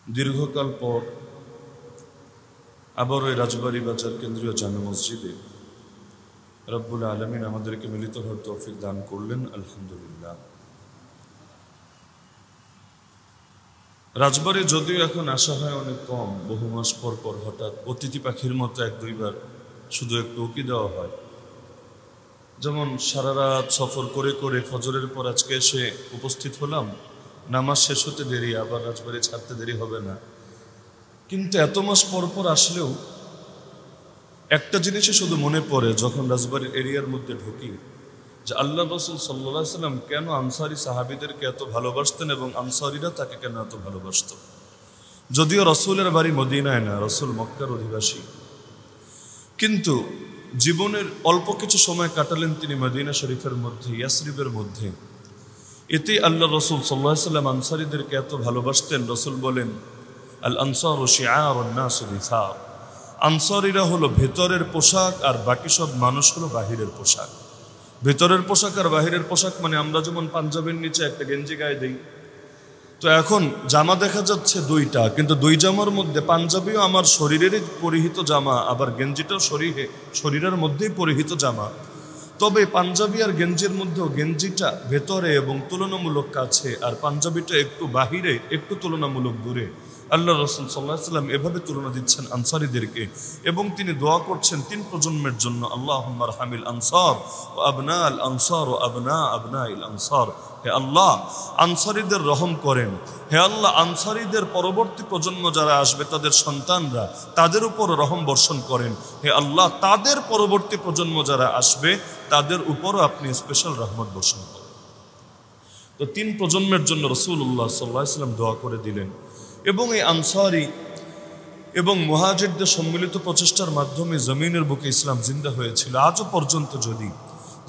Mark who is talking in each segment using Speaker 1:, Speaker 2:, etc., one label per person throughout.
Speaker 1: দীর্ঘকাল পর আবার ওই রাজবাড়ী বাজার কেন্দ্রীয় জামে মসজিদে রব্বুল আলামিন আমাদেরকে মিলিত হওয়ার তৌফিক দান করলেন, আলহামদুলিল্লাহ। রাজবাড়ী যদিও এখন আসা হয় অনেক কম, বহু মাস পর পর হঠাৎ অতিথি পাখির মতো এক দুইবার শুধু একটু উকি দেওয়া হয়। যেমন সারা রাত সফর করে করে ফজরের পর আজকে এসে উপস্থিত হলাম, নামাজ শেষ হতে দেরি, আবার রাজবাড়ি ছাড়তে দেরি হবে না। কিন্তু এত মাস পর পর আসলেও একটা জিনিসই শুধু মনে পড়ে যখন রাজবাড়ির এরিয়ার মধ্যে ঢুকি, যে আল্লাহ রাসূল সাল্লাল্লাহু আলাইহি সাল্লাম কেন আনসারী সাহাবীদেরকে এত ভালোবাসতেন এবং আনসারীরা তাকে কেন এত ভালোবাসত। যদিও রসুলের বাড়ি মদিনায় না, রসুল মক্কার অধিবাসী, কিন্তু জীবনের অল্প কিছু সময় কাটালেন তিনি মদিনা শরীফের মধ্যে, ইয়াসরিবের মধ্যে। এতেই আল্লাহ রসুল সাল্লাল্লাহু আলাইহি সাল্লাম আনসারীদেরকে এত ভালোবাসতেন। রসুল বলেন, আল আনসারু শিআরুন নাসু বিসার, আনসারীরা হলো ভেতরের পোশাক আর বাকি সব মানুষ হলো বাহিরের পোশাক। ভেতরের পোশাক আর বাহিরের পোশাক মানে আমরা যেমন পাঞ্জাবের নিচে একটা গেঞ্জি গায়ে দিই, তো এখন জামা দেখা যাচ্ছে দুইটা, কিন্তু দুই জামার মধ্যে পাঞ্জাবিও আমার শরীরেরই পরিহিত জামা, আবার গেঞ্জিটাও শরীরের মধ্যেই পরিহিত জামা। তবে পাঞ্জাবি আর গেঞ্জির মধ্যেও গেঞ্জিটা ভেতরে এবং তুলনামূলক কাছে, আর পাঞ্জাবিটা একটু বাহিরে, একটু তুলনামূলক দূরে। আল্লাহ রাসূল সাল্লাল্লাহু আলাইহি সাল্লাম এভাবে তুলনা দিচ্ছেন আনসারীদেরকে, এবং তিনি দোয়া করছেন 3 প্রজন্মের জন্য, আল্লাহুম্মা আরহামিল আনসার ওয়া আবনা আল আনসার ওয়া আবনা আবনাইল আনসার। হে আল্লাহ, আনসারীদের রহম করেন। হে আল্লাহ, আনসারীদের পরবর্তী প্রজন্ম যারা আসবে তাদের সন্তানরা, তাদের উপর রহম বর্ষণ করেন। হে আল্লাহ, তাদের পরবর্তী প্রজন্ম যারা আসবে তাদের উপরও আপনি স্পেশাল রহমত বর্ষণ করেন। তো 3 প্রজন্মের জন্য রাসূলুল্লাহ সাল্লাল্লাহু আলাইহি সাল্লাম দোয়া করে দিলেন। এবং এই আনসারী এবং মুহাজিরদের সম্মিলিত প্রচেষ্টার মাধ্যমে জমিনের বুকে ইসলাম জিন্দা হয়েছিল। আজও পর্যন্ত যদি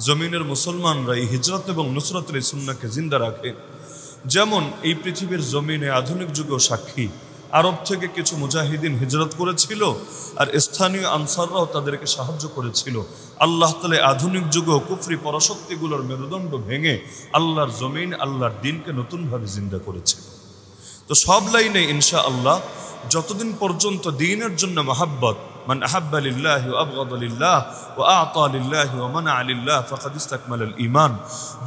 Speaker 1: জমিনের মুসলমানরা এই হিজরত এবং নুসরতের এই সুন্নাহকে জিন্দা রাখে, যেমন এই পৃথিবীর জমিনে আধুনিক যুগেও সাক্ষী, আরব থেকে কিছু মুজাহিদিন হিজরত করেছিল আর স্থানীয় আনসাররাও তাদেরকে সাহায্য করেছিল। আল্লাহ তাআলা আধুনিক যুগেও কুফরি পরাশক্তিগুলোর মেরুদণ্ড ভেঙে আল্লাহর জমিন, আল্লাহর দ্বীনকে নতুনভাবে জিন্দা করেছিল। তো সব লাইনে ইনশাআল্লাহ যতদিন পর্যন্ত দ্বীনের জন্য মহাব্বত, মান আহাব্বা লিল্লাহি ওয়া আবগাদা লিল্লাহ ওয়া আ'তা লিল্লাহি ওয়া মানা'a লিল্লাহ ফাকাদ ইসতাকমালাল ঈমান,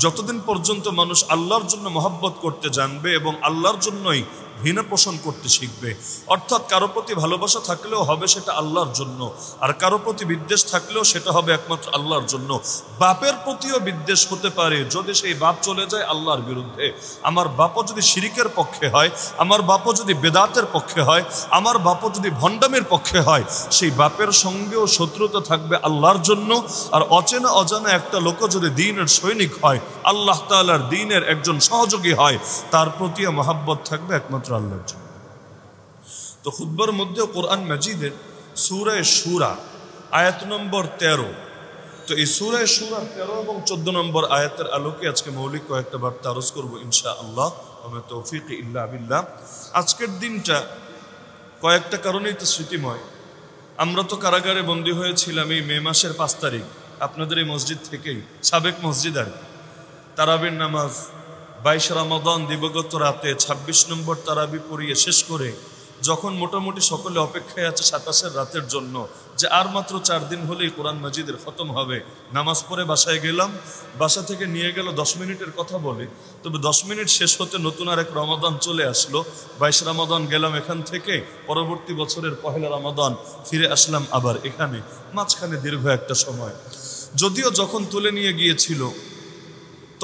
Speaker 1: যতদিন পর্যন্ত মানুষ আল্লাহর জন্য মহব্বত করতে জানবে এবং আল্লাহর জন্যই ঘৃণা পোষণ করতে শিখবে, অর্থাৎ কারো প্রতি ভালোবাসা থাকলেও হবে সেটা আল্লাহর জন্য, আর কারো প্রতি বিদ্বেষ থাকলেও সেটা হবে একমাত্র আল্লাহর জন্য। বাপের প্রতিও বিদ্বেষ হতে পারে যদি সেই বাপ চলে যায় আল্লাহর বিরুদ্ধে। আমার বাপও যদি শিরিকের পক্ষে হয়, আমার বাপও যদি বেদাতের পক্ষে হয়, আমার বাপও যদি ভণ্ডামের পক্ষে হয়, সেই বাপের সঙ্গেও শত্রুতা থাকবে আল্লাহর জন্য। আর অচেনা অজানা একটা লোক যদি দ্বীনের সৈনিক হয়, আল্লাহ তাআলার দ্বীনের একজন সহযোগী হয়, তার প্রতিও মহব্বত থাকবে একমাত্র আল্লাহর জন্য। তো খুতবার মধ্যে কোরআন মাজিদের সূরা শুরা আয়াত নম্বর 13, তো এই সূরা শুরার 13 এবং 14 নম্বর আয়াতের আলোকে আজকে মৌলিক কয়েকটা বার্তা আরজ করব ইনশাআল্লাহ। ওয়া মা তাওফীকি ইল্লা বিল্লাহ। আজকের দিনটা কয়েকটা কারণেই তো স্মৃতিময়। আমরা তো কারাগারে বন্দী হয়েছিলাম এই মে মাসের 5 তারিখ, আপনাদের এই মসজিদ থেকেই, সাবেক মসজিদ আর তারাবির নামাজ 22 রমাদান দিবগত রাতে 26 নম্বর তারাবি পড়িয়ে শেষ করে যখন মোটামুটি সকলে অপেক্ষায় আছে 27 রাতের জন্য, যে আর মাত্র 4 দিন হলেই কোরআন মাজিদের খতম হবে, নামাজ পড়ে বাসায় গেলাম। বাসা থেকে নিয়ে গেল 10 মিনিটের কথা বলে, তবে 10 মিনিট শেষ হতে নতুন আর এক রমাদান চলে আসলো। 22 রমাদান গেলাম এখান থেকে, পরবর্তী বছরের পহেলা রমাদান ফিরে আসলাম আবার এখানে, মাঝখানে দীর্ঘ একটা সময়। যদিও যখন তুলে নিয়ে গিয়েছিল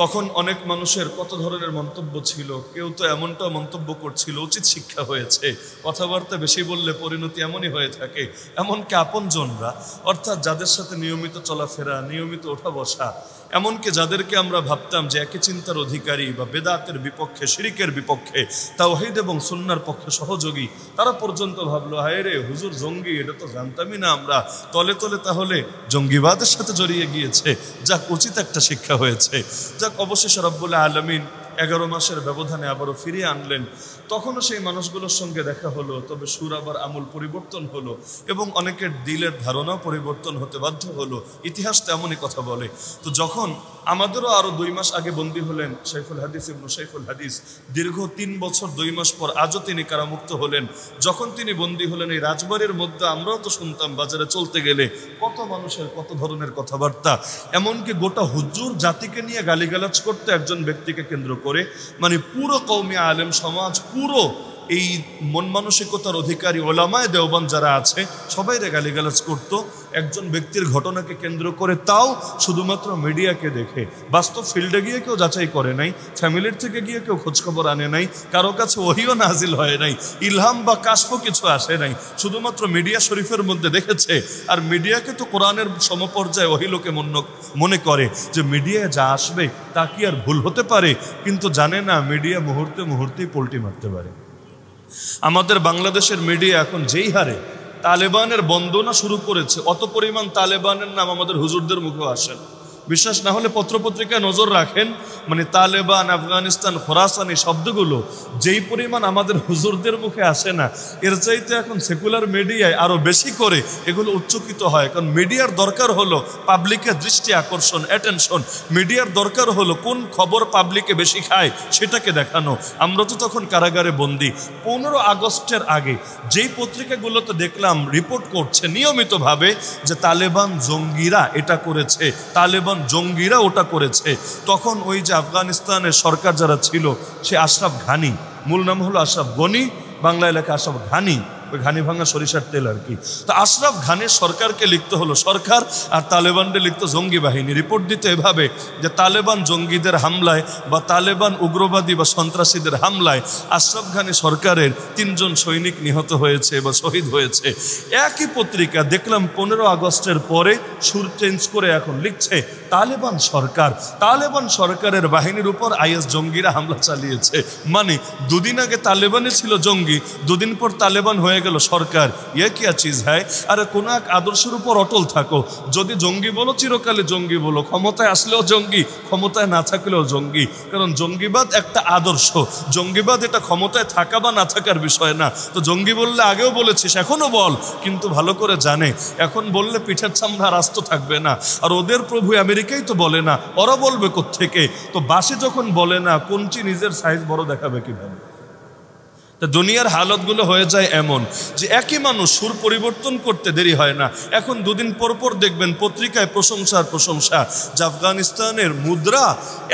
Speaker 1: তখন অনেক মানুষের কত ধরনের মন্তব্য ছিল, কেউ তো এমনটা মন্তব্য করছিল উচিত শিক্ষা হয়েছে, কথাবার্তা বেশি বললে পরিণতি এমনই হয়ে থাকে। এমনকি আপনজনরা, অর্থাৎ যাদের সাথে নিয়মিত চলাফেরা, নিয়মিত ওঠা বসা, এমনকি যাদেরকে আমরা ভাবতাম যে একই চিন্তার অধিকারী বা বেদাতের বিপক্ষে, শিরিকের বিপক্ষে, তাওহীদ এবং সুন্নাহর পক্ষে সহযোগী, তারা পর্যন্ত ভাবলো হায় রে হুজুর জঙ্গি, এটা তো জানতামই না আমরা, তলে তলে তাহলে জঙ্গিবাদের সাথে জড়িয়ে গিয়েছে। যাক, উচিত একটা শিক্ষা হয়েছে। যাক, অবশেষে রব্বুল আলামিন 11 মাসের ব্যবধানে আবারও ফিরিয়ে আনলেন। তখনও সেই মানুষগুলোর সঙ্গে দেখা হলো, তবে সুর আবার আমূল পরিবর্তন হলো এবং অনেকের দিলের ধারণাও পরিবর্তন হতে বাধ্য হলো। ইতিহাস তেমনই কথা বলে। তো যখন আমাদেরও আরও 2 মাস আগে বন্দী হলেন শাইখুল হাদিস ইবনে শাইখুল হাদিস, দীর্ঘ 3 বছর 2 মাস পর আজও তিনি কারামুক্ত হলেন। যখন তিনি বন্দী হলেন এই রাজবাড়ির মধ্যে আমরাও তো শুনতাম বাজারে চলতে গেলে কত মানুষের কত ধরনের কথাবার্তা, এমনকি গোটা হুজুর জাতিকে নিয়ে গালিগালাজ করতে একজন ব্যক্তিকে কেন্দ্র করে, মানে পুরো কওমি আলেম সমাজ, পুরো এই মন মানসিকতার অধিকারী ওলামায়ে দেওবন্দ যারা আছে সবাইরে গালিগালাজ করত একজন ব্যক্তির ঘটনাকে কেন্দ্র করে, তাও শুধুমাত্র মিডিয়াকে দেখে। বাস্তব ফিল্ডে গিয়ে কেউ যাচাই করে নাই, ফ্যামিলির থেকে গিয়ে কেউ খোঁজখবর আনে নাই, কারো কাছে ওহিও নাজিল হয় নাই, ইলহাম বা কাশফও কিছু আসে নাই, শুধুমাত্র মিডিয়া শরীফের মধ্যে দেখেছে। আর মিডিয়াকে তো কোরআনের সমপর্যায়ে ওহি লোকে মনে করে যে মিডিয়ায় যা আসবে তা কি আর ভুল হতে পারে, কিন্তু জানে না মিডিয়া মুহূর্তে মুহূর্তেই পল্টি মারতে পারে। আমাদের বাংলাদেশের মিডিয়া এখন যেই হারে তালেবানের বন্দনা শুরু করেছে, অত পরিমাণ তালেবানের নাম আমাদের হুজুরদের মুখে আসে না। বিশ্বাস না হলে পত্রপত্রিকায় নজর রাখেন, মানে তালেবান, আফগানিস্তান, খোরাসান এই শব্দগুলো যেই পরিমাণ আমাদের হুজুরদের মুখে আসে না, এর চাইতে এখন সেকুলার মিডিয়ায় আরও বেশি করে এগুলো উচ্চকিত হয়। কারণ মিডিয়ার দরকার হলো পাবলিকের দৃষ্টি আকর্ষণ, অ্যাটেনশন। মিডিয়ার দরকার হলো কোন খবর পাবলিকে বেশি খায় সেটাকে দেখানো। আমরা তো তখন কারাগারে বন্দী। 15 আগস্টের আগে যেই পত্রিকাগুলোতে দেখলাম রিপোর্ট করছে নিয়মিতভাবে যে তালেবান জঙ্গিরা এটা করেছে, তালেবান জঙ্গিরা ওটা করেছে, তখন ওই যে আফগানিস্তানের সরকার যারা ছিল সে আশরাফ ঘানি, মূল নাম হলো আশরাফ গনি, বাংলা এলাকায় আশরাফ ঘানি, ওই ঘানি ভাঙা সরিষার তেল আর কি। তো আশরাফ ঘানির সরকারকে লিখতে হলো সরকার, আর তালেবানকে লিখতো জঙ্গি বাহিনী। রিপোর্ট দিতে এভাবে যে তালেবান জঙ্গিদের হামলায় বা তালেবান উগ্রবাদী বা সন্ত্রাসীদের হামলায় আশরাফ ঘানি সরকারের 3 জন সৈনিক নিহত হয়েছে বা শহীদ হয়েছে। একই পত্রিকা দেখলাম 15 আগস্টের পরে সুর চেঞ্জ করে এখন লিখছে তালেবান সরকার, তালেবান সরকারের বাহিনীর উপর আইএস জঙ্গিরা হামলা চালিয়েছে। মানে 2 দিন আগে তালেবানে ছিল জঙ্গি, 2 দিন পর তালেবান হয়ে গেল সরকার। ইয়ে কি চিজ হয়? আরে কোন এক আদর্শের উপর অটল থাকো। যদি জঙ্গি বলো চিরকালে জঙ্গি বলো, ক্ষমতায় আসলেও জঙ্গি, ক্ষমতায় না থাকলেও জঙ্গি। কারণ জঙ্গিবাদ একটা আদর্শ, জঙ্গিবাদ এটা ক্ষমতায় থাকা বা না থাকার বিষয় না। তো জঙ্গি বললে আগেও বলেছিস, এখনো বল, কিন্তু ভালো করে জানে এখন বললে পিঠের চামড়া রাস্ত থাকবে না। আর ওদের প্রভু আমেরিকাই তো বলে না, ওরা বলবে কোত্থেকে? তো বাসে যখন বলে না, কোনটি নিজের সাইজ বড় দেখাবে কিভাবে? দুনিয়ার হালতগুলো হয়ে যায় এমন যে একই মানুষ সুর পরিবর্তন করতে দেরি হয় না। এখন 2 দিন পর পর দেখবেন পত্রিকায় প্রশংসার প্রশংসা যে আফগানিস্তানের মুদ্রা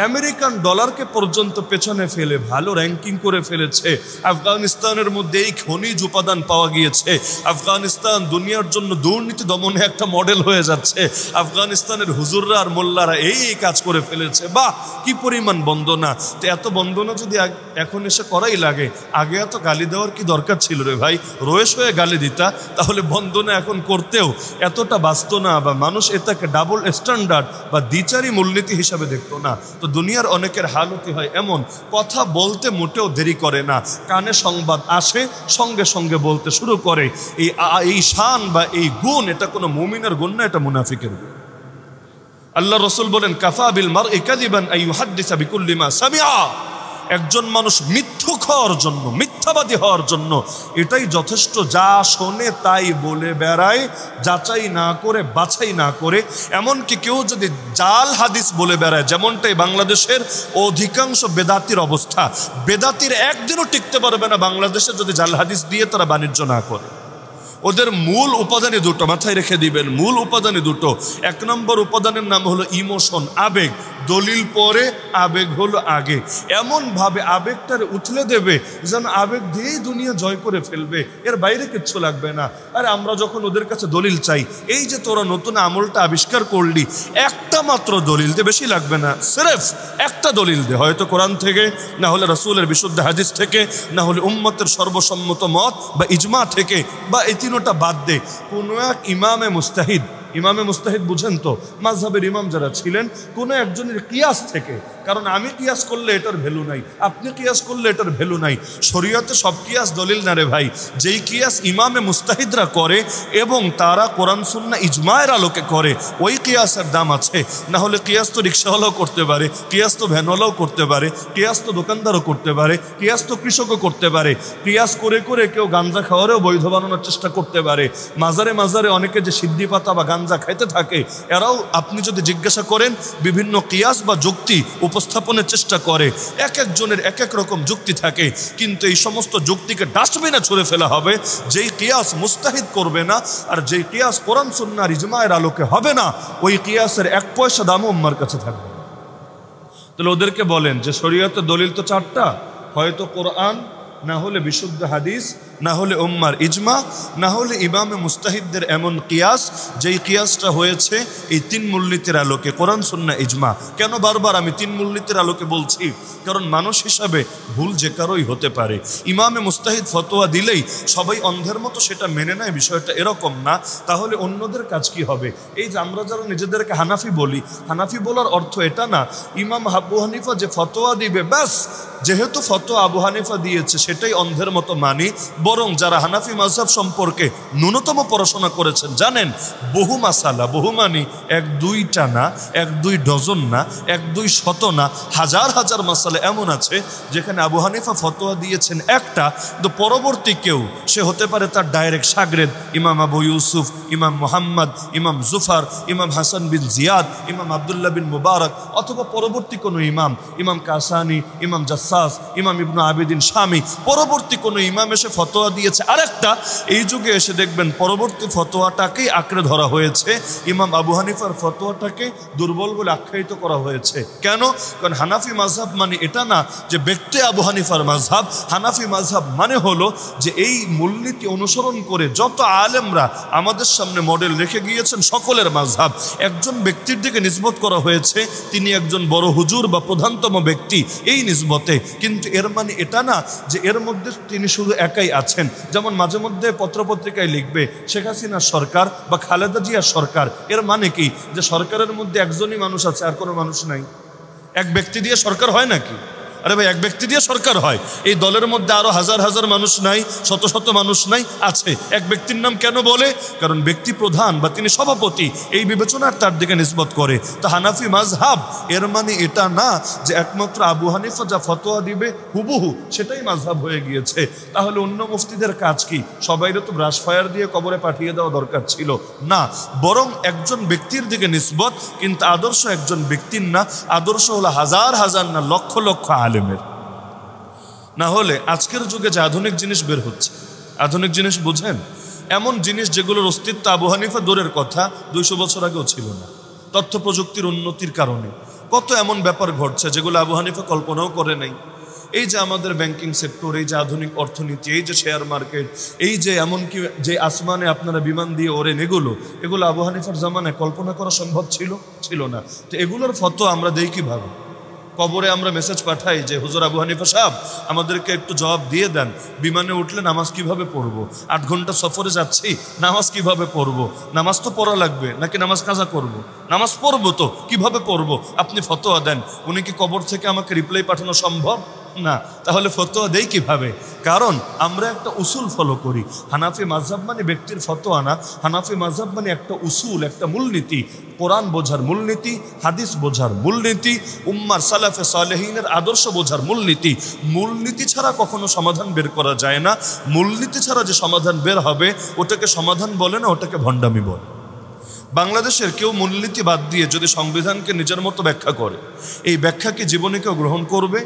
Speaker 1: আমেরিকান ডলারকে পর্যন্ত পেছনে ফেলে ভালো র্যাঙ্কিং করে ফেলেছে। আফগানিস্তানের মধ্যে এই খনিজ উপাদান পাওয়া গিয়েছে। আফগানিস্তান দুনিয়ার জন্য দুর্নীতি দমনে একটা মডেল হয়ে যাচ্ছে। আফগানিস্তানের হুজুররা আর মোল্লারা এই কাজ করে ফেলেছে। বাহ, কি পরিমাণ বন্দনা! তো এত বন্দনা যদি এখন এসে করাই লাগে, আগে এত গালি দেওয়ার কি দরকার ছিল রে ভাই? রয়েস হয়ে গালি দিতা, তাহলে বন্দনা এখন করতেও এতটা বাঁচত না, বা মানুষ এটাকে ডাবল স্ট্যান্ডার্ড বা দ্বিচারী মূলনীতি হিসাবে দেখতো না। তো দুনিয়ার অনেকের হালতই হয় এমন, কথা বলতে মোটেও দেরি করে না, কানে সংবাদ আসে সঙ্গে সঙ্গে বলতে শুরু করে। এই শান বা এই গুণ, এটা কোনো মুমিনের গুণ না, এটা মুনাফিকের গুণ। আল্লাহ রসুল বলেন কাফা বিল মারই কাযিবান আন ইউহাদ্দিসা বিকুল্লি মা সামিআ। একজন মানুষ মিথ্যুক হওয়ার জন্য, মিথ্যাবাদী হওয়ার জন্য এটাই যথেষ্ট, যা শোনে তাই বলে বেড়ায়, যাচাই না করে বাছাই না করে। এমনকি কেউ যদি জাল হাদিস বলে বেড়ায়, যেমনটাই বাংলাদেশের অধিকাংশ বেদাতির অবস্থা, বেদাতির একদিনও টিকতে পারবে না বাংলাদেশে যদি জাল হাদিস দিয়ে তারা বাণিজ্য না করে। ওদের মূল উপাদানই দুটো, মাথায় রেখে দিবেন, মূল উপাদানই দুটো। 1 নম্বর উপাদানের নাম হলো ইমোশন, আবেগ। দলিল পরে, আবেগ হলো আগে। এমনভাবে আবেগটারে উথলে দেবে যেন আবেগ দিয়েই দুনিয়া জয় করে ফেলবে, এর বাইরে কিচ্ছু লাগবে না। আর আমরা যখন ওদের কাছে দলিল চাই, এই যে তোরা নতুন আমলটা আবিষ্কার করলি, একটা মাত্র দলিল দে, বেশি লাগবে না, সিরেফ একটা দলিল দে, হয়তো কোরআন থেকে, না হলে রাসূলের বিশুদ্ধ হাদিস থেকে, না হলে উম্মতের সর্বসম্মত মত বা ইজমা থেকে, বা এই 3টা বাদ দে। কোনো এক ইমামে মুস্তাহিদ, ইমামে মুস্তাহিদ বুঝেন তো, মাযহাবের ইমাম যারা ছিলেন, কোনো একজনের কিয়াস থেকে, কারণ আমি কিয়াস করলে এটার ভ্যালু নাই, আপনি কিয়াস করলে এটার ভ্যালু নাই। শরীয়তে সব কিয়াস দলিল না রে ভাই। যেই কিয়াস ইমামে মুস্তাহিদরা করে এবং তারা কোরআন সুন্নাহ ইজমায়ের আলোকে করে, ওই কিয়াসের দাম আছে। না হলে কিয়াস তো রিক্সাওয়ালাও করতে পারে, কিয়াস তো ভ্যানওয়ালাও করতে পারে, কিয়াস তো দোকানদারও করতে পারে, কিয়াস তো কৃষকও করতে পারে। কিয়াস করে করে কেউ গাঞ্জা খাওয়ারেও বৈধ বানানোর চেষ্টা করতে পারে। মাজারে মাজারে অনেকে যে সিদ্ধি পাতা বা গাঞ্জা খাইতে থাকে, এরাও আপনি যদি জিজ্ঞাসা করেন বিভিন্ন কিয়াস বা যুক্তি উপস্থাপনের চেষ্টা করে। এক একজনের এক এক রকম যুক্তি থাকে, কিন্তু এই সমস্ত যুক্তিকে ডাস্টবিনে ছুঁড়ে ফেলা হবে। যেই কিয়াস মুস্তাহিদ করবে না আর যেই কিয়াস কোরআন সুন্নাহর ইজমায়ের আলোকে হবে না, ওই কিয়াসের এক পয়সা দামও উম্মার কাছে থাকবে। তাহলে ওদেরকে বলেন যে শরীয়তের দলিল তো চারটা, হয়তো কোরআন, না হলে বিশুদ্ধ হাদিস, না হলে উম্মার ইজমা, না হলে ইমামে মুস্তাহিদদের এমন কিয়াস যেই কিয়াসটা হয়েছে এই তিন মূলনীতির আলোকে, কোরআন সুন্নাহ ইজমা। কেন বারবার আমি তিন মূলনীতির আলোকে বলছি? কারণ মানুষ হিসাবে ভুল যে কারোই হতে পারে। ইমামে মুস্তাহিদ ফতোয়া দিলেই সবাই অন্ধের মতো সেটা মেনে নেয়, বিষয়টা এরকম না। তাহলে অন্যদের কাজ কি হবে? এই যে আমরা যারা নিজেদেরকে হানাফি বলি, হানাফি বলার অর্থ এটা না ইমাম আবু হানিফা যে ফতোয়া দিবে ব্যাস, যেহেতু ফতোয়া আবু হানিফা দিয়েছে সেটাই অন্ধের মতো মানি। বরং যারা হানাফি মাযহাব সম্পর্কে ন্যূনতম পড়াশোনা করেছেন জানেন, বহু মাসালা, বহু মানি এক দুইটা না, এক দুই ডজন না, এক দুই শত না, হাজার হাজার মাসালা এমন আছে যেখানে আবু হানিফা ফতোয়া দিয়েছেন একটা, কিন্তু পরবর্তী কেউ, সে হতে পারে তার ডাইরেক্ট শাগরেদ, ইমাম আবু ইউসুফ, ইমাম মুহাম্মদ, ইমাম জুফার, ইমাম হাসান বিন জিয়াদ, ইমাম আবদুল্লাহ বিন মুবারক, অথবা পরবর্তী কোনো ইমাম, ইমাম কাসানি, ইমাম জাসাস, ইমাম ইবনু আবিদিন শামি, পরবর্তী কোনো ইমাম এসে ফতোয়া দিয়েছে আরেকটা। এই যুগে এসে দেখবেন পরবর্তী ফতোয়াটাকেই আঁকড়ে ধরা হয়েছে, ইমাম আবু হানিফার ফতোয়াটাকে দুর্বল বলে আখ্যায়িত করা হয়েছে। কেন? কারণ হানাফি মাযহাব মানে এটা না যে ব্যক্তি আবু হানিফার মাযহাব। হানাফি মাযহাব মানে হলো যে এই মূলনীতি অনুসরণ করে যত আলেমরা আমাদের সামনে মডেল রেখে গিয়েছেন সকলের মাযহাব। একজন ব্যক্তির দিকে নিসবত করা হয়েছে, তিনি একজন বড় হুজুর বা প্রধানতম ব্যক্তি, এই নিসবতে। কিন্তু এর মানে এটা না যে এর মধ্যে তিনি শুধু একাই আছেন। যেমন মাঝে মধ্যে পত্রপত্রিকায় লিখবে শেখ হাসিনা সরকার বা খালেদা জিয়া সরকার, এর মানে কি যে সরকারের মধ্যে একজনই মানুষ আছে আর কোনো মানুষ নাই? এক ব্যক্তি দিয়ে সরকার হয় নাকি? আরে ভাই, এক ব্যক্তি দিয়ে সরকার হয়। এই দলের মধ্যে আরো হাজার হাজার মানুষ নাই, শত শত মানুষ নাই, আছে এক ব্যক্তির নাম। কেন বলে? কারণ ব্যক্তি প্রধান বা তিনি সভাপতি, এই বিবেচনার তার দিকে নিসবত করে। তা হানাফি মাযহাব এর মানে এটা না যে একমাত্র আবু হানিফা যা ফতোয়া দিবে হুবহু সেটাই মাযহাব হয়ে গিয়েছে। তাহলে অন্য মুফতিদের কাজ কি? সবাইরে তো ব্রাশ ফায়ার দিয়ে কবরে পাঠিয়ে দেওয়া দরকার ছিল না, বরং একজন ব্যক্তির দিকে নিসবত। কিন্তু আদর্শ একজন ব্যক্তির না, আদর্শ হলো হাজার হাজার না লক্ষ লক্ষ আলেমের। না হলে আজকের যুগে যে আধুনিক জিনিস বের হচ্ছে, আধুনিক জিনিস বুঝেন, এমন জিনিস যেগুলোর অস্তিত্ব আবু হানিফা দূরের কথা 200 বছর আগেও ছিল না। তথ্য প্রযুক্তির উন্নতির কারণে কত এমন ব্যাপার ঘটছে যেগুলো আবু হানিফা কল্পনাও করে নাই। এই যে আমাদের ব্যাংকিং সেক্টর, এই যে আধুনিক অর্থনীতি, এই যে শেয়ার মার্কেট, এই যে এমনকি যে আসমানে আপনারা বিমান দিয়ে ওড়েন, এগুলো আবু হানিফার জামানায় কল্পনা করা সম্ভব ছিল না। তো এগুলোর ফতোয়া আমরা দেই কিভাবে? কবরে আমরা মেসেজ পাঠাই যে হুজুর আবু হানিফা সাহেব আমাদেরকে একটু জবাব দিয়ে দেন, বিমানে উঠলে নামাজ কিভাবে পড়বো, 8 ঘন্টা সফরে যাচ্ছি, নামাজ কিভাবে পড়বো? নামাজ তো পড়া লাগবে, নাকি নামাজ কাজা করব? নামাজ পড়বো তো, কিভাবে পড়বো? আপনি ফতোয়া দেন। উনি কি কবর থেকে আমাকে রিপ্লাই পাঠানো সম্ভব না? তাহলে ফতোয়া দেই কিভাবে? কারণ আমরা একটা উসুল ফলো করি। হানাফি মাযহাব মানে ব্যক্তির ফতোয়া না, হানাফি মাযহাব মানে একটা উসুল, একটা মূলনীতি। কোরআন বোঝার মূলনীতি, হাদিস বোঝার মূলনীতি, উম্মার সালাফে সালেহিনের আদর্শ বোঝার মূলনীতি। মূলনীতি ছাড়া কখনো সমাধান বের করা যায় না। মূলনীতি ছাড়া যে সমাধান বের হবে ওটাকে সমাধান বলে না, ওটাকে ভণ্ডামি বলে। বাংলাদেশের কেউ মূলনীতি বাদ দিয়ে যদি সংবিধানকে নিজের মতো ব্যাখ্যা করে, এই ব্যাখ্যাকে জীবনে কেউ গ্রহণ করবে?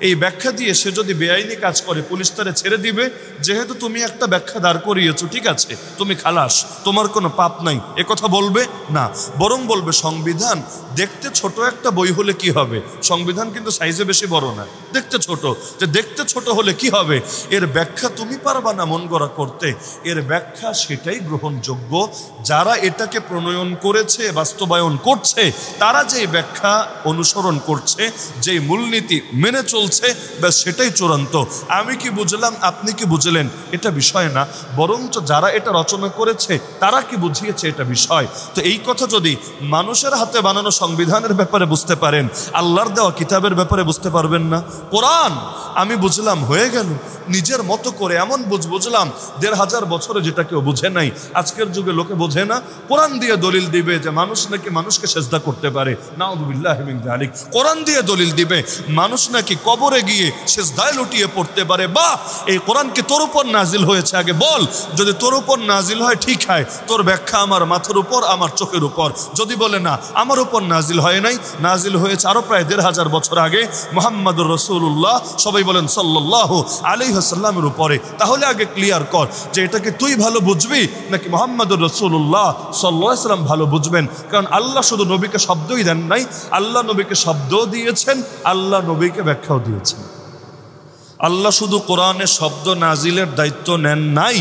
Speaker 1: এই ব্যাখ্যা দিয়ে সে যদি বেআইনি কাজ করে পুলিশ তারে ছেড়ে দিবে, যেহেতু তুমি একটা ব্যাখ্যা দাঁড় করিয়েছো, ঠিক আছে তুমি খালাস, তোমার কোনো পাপ নাই, এ কথা বলবে না। বরং বলবে সংবিধান দেখতে ছোট একটা বই হলে কি হবে, সংবিধান কিন্তু সাইজে বেশি বড় না, দেখতে ছোট। যে দেখতে ছোট হলে কি হবে, এর ব্যাখ্যা তুমি পারবা না মন গড়া করতে। এর ব্যাখ্যা সেটাই গ্রহণযোগ্য যারা এটাকে প্রণয়ন প্রণয়ন করেছে, বাস্তবায়ন করছে, তারা যেই ব্যাখ্যা অনুসরণ করছে, যেই মূলনীতি মেনে চলছে, ব্যাস সেটাই চূড়ান্ত। আমি কি বুঝলাম, আপনি কি বুঝলেন, এটা বিষয় না, বরঞ্চ যারা এটা রচনা করেছে তারা কি বুঝিয়েছে এটা বিষয়। তো এই কথা যদি মানুষের হাতে বানানো সংবিধানের ব্যাপারে বুঝতে পারেন, আল্লাহর দেওয়া কিতাবের ব্যাপারে বুঝতে পারবেন না? কোরআন আমি বুঝলাম, হয়ে গেল, নিজের মতো করে এমন বুঝলাম 1500 বছরে যেটা কেউ বুঝে নাই। আজকের যুগে লোকে বোঝে না, কোরআন দিয়ে দলিল দিবে যে মানুষ নাকি মানুষকে সেজদা করতে পারে, নাউযুবিল্লাহি মিন যালিক। কোরআন দিয়ে দলিল দিবে মানুষ নাকি কবরে গিয়ে সেজদায় লুটিয়ে পড়তে পারে। বা এই কোরআন কি তোর উপর নাজিল হয়েছে? আগে বল, যদি তোর উপর নাজিল হয় ঠিক হয়, তোর ব্যাখ্যা আমার মাথার উপর, আমার চোখের উপর। যদি বলে না আমার উপর নাজিল হয় নাই, নাজিল হয়েছে আরো প্রায় 1500 বছর আগে মুহাম্মদুর রাসূলুল্লাহ, সবাই বলেন সাল্লাল্লাহু আলাইহি ওয়াসাল্লামের উপরে, তাহলে আগে ক্লিয়ার কর যে এটাকে তুই ভালো বুঝবি নাকি মুহাম্মদুর রাসূলুল্লাহ সাল্লাল্লাহু আলাইহি ওয়াসাল্লাম ভালো বুঝবেন। কারণ আল্লাহ শুধু নবীকে শব্দই দেন নাই, আল্লাহ নবীকে শব্দও দিয়েছেন, আল্লাহ নবীকে ব্যাখ্যাও দিয়েছেন। আল্লাহ শুধু কোরআনে শব্দ নাজিলের দায়িত্ব নেন নাই,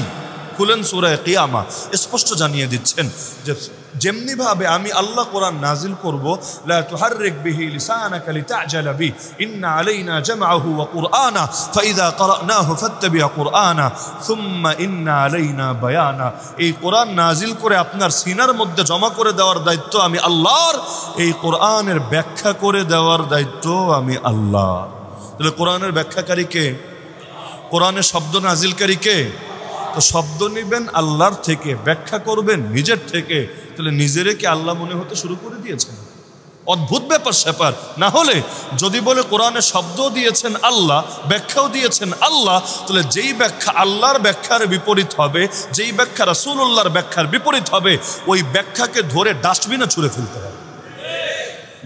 Speaker 1: খুলেন সূরা কিয়ামা, স্পষ্ট জানিয়ে দিচ্ছেন যে যেমনি ভাবে আমি আল্লাহ কোরআন নাজিল করব, লা তুহাররিক বিহি লিসানাকা লিতা'জালা বি, ইন্না আলাইনা জামআহু ওয়া কুরআনা ফাইযা ক্বরানাহু ফাত্তাবি' কুরআনা সুম্মা ইন্না আলাইনা বায়ানা। এই কোরআন নাজিল করে আপনার সিনার মধ্যে জমা করে দেওয়ার দায়িত্ব আমি আল্লাহর, এই কোরআনের ব্যাখ্যা করে দেওয়ার দায়িত্ব আমি আল্লাহর। তাহলে কোরআনের ব্যাখ্যাকারী কে? কোরআনের শব্দ নাজিলকারী কে? তো শব্দ নিবেন আল্লাহর থেকে, ব্যাখ্যা করবেন নিজের থেকে, তাহলে নিজেরে কি আল্লাহ মনে হতে শুরু করে দিয়েছেন? অদ্ভুত ব্যাপার স্যাপার। না হলে যদি বলে কোরআনে শব্দ দিয়েছেন আল্লাহ, ব্যাখ্যাও দিয়েছেন আল্লাহ, তাহলে যেই ব্যাখ্যা আল্লাহর ব্যাখ্যার বিপরীত হবে, যেই ব্যাখ্যা রাসূলুল্লাহর ব্যাখ্যার বিপরীত হবে, ওই ব্যাখ্যাকে ধরে ডাস্টবিনে ছুঁড়ে ফেলতে হবে।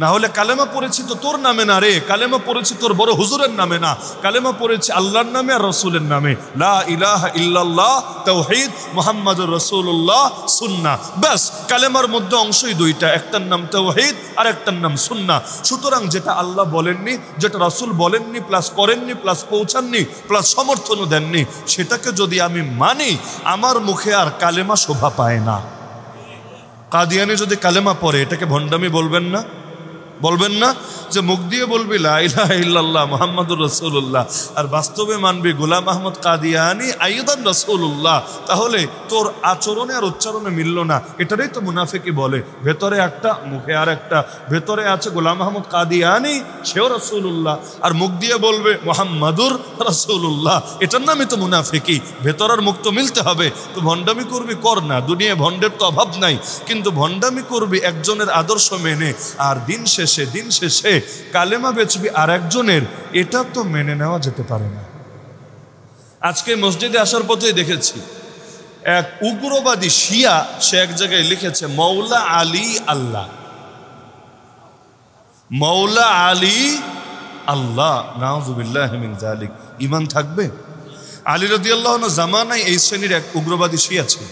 Speaker 1: না হলে কালেমা পড়েছি তো তোর নামে না রে, কালেমা পড়েছি তোর বড় হুজুরের নামে না, কালেমা পড়েছি আল্লাহর নামে আর রসুলের নামে। লা ইলাহা ইল্লাল্লাহ তাওহীদ, মুহাম্মাদুর রাসূলুল্লাহ সুন্নাহ। ব্যাস, কালেমার মধ্যে অংশই দুইটা, একটার নাম তাওহীদ আর একটার নাম সুন্নাহ। সুতরাং যেটা আল্লাহ বলেননি, যেটা রাসূল বলেননি, প্লাস করেননি, প্লাস পৌঁছাননি, প্লাস সমর্থনও দেননি, সেটাকে যদি আমি মানি, আমার মুখে আর কালেমা শোভা পায় না। কাদিয়ানি যদি কালেমা পড়ে, এটাকে ভণ্ডামি বলবেন না? বলবেন না যে মুখ দিয়ে বলবি লা ইলাহা ইল্লাল্লাহ মুহাম্মাদুর রাসূলুল্লাহ, আর বাস্তবে মানবি গোলাম আহমদ কাদিয়ানি আইদান রাসূলুল্লাহ, তাহলে তোর আচরণে আর উচ্চারণে মিলল না। এটারই তো মুনাফিকি বলে, ভেতরে একটা মুখে আর একটা। ভেতরে আছে গোলাম আহমদ কাদিয়ানি, সেও রাসূলুল্লাহ, আর মুখ দিয়ে বলবে মুহাম্মাদুর রাসূলুল্লাহ, এটার নামই তো মুনাফিকি। ভেতর আর মুখ তো মিলতে হবে। তো ভণ্ডামি করবি কর না, দুনিয়ায় ভণ্ডের তো অভাব নাই, কিন্তু ভণ্ডামি করবি একজনের আদর্শ মেনে, আর দিন শেষে কালেমা বেচবি আর একজনের, এটা তো মেনে নেওয়া যেতে পারে না। আজকে মসজিদে আসার পথেই দেখেছি এক উগ্রবাদী শিয়া, সে এক জায়গায় লিখেছে মৌলা আলী আল্লাহ, মৌলা আলী আল্লাহ। নাউযুবিল্লাহি মিন যালিক। ঈমান থাকবে? আলী রাদিয়াল্লাহু আনহু জামানায় এই শ্রেণীর এক উগ্রবাদী শিয়া ছিল।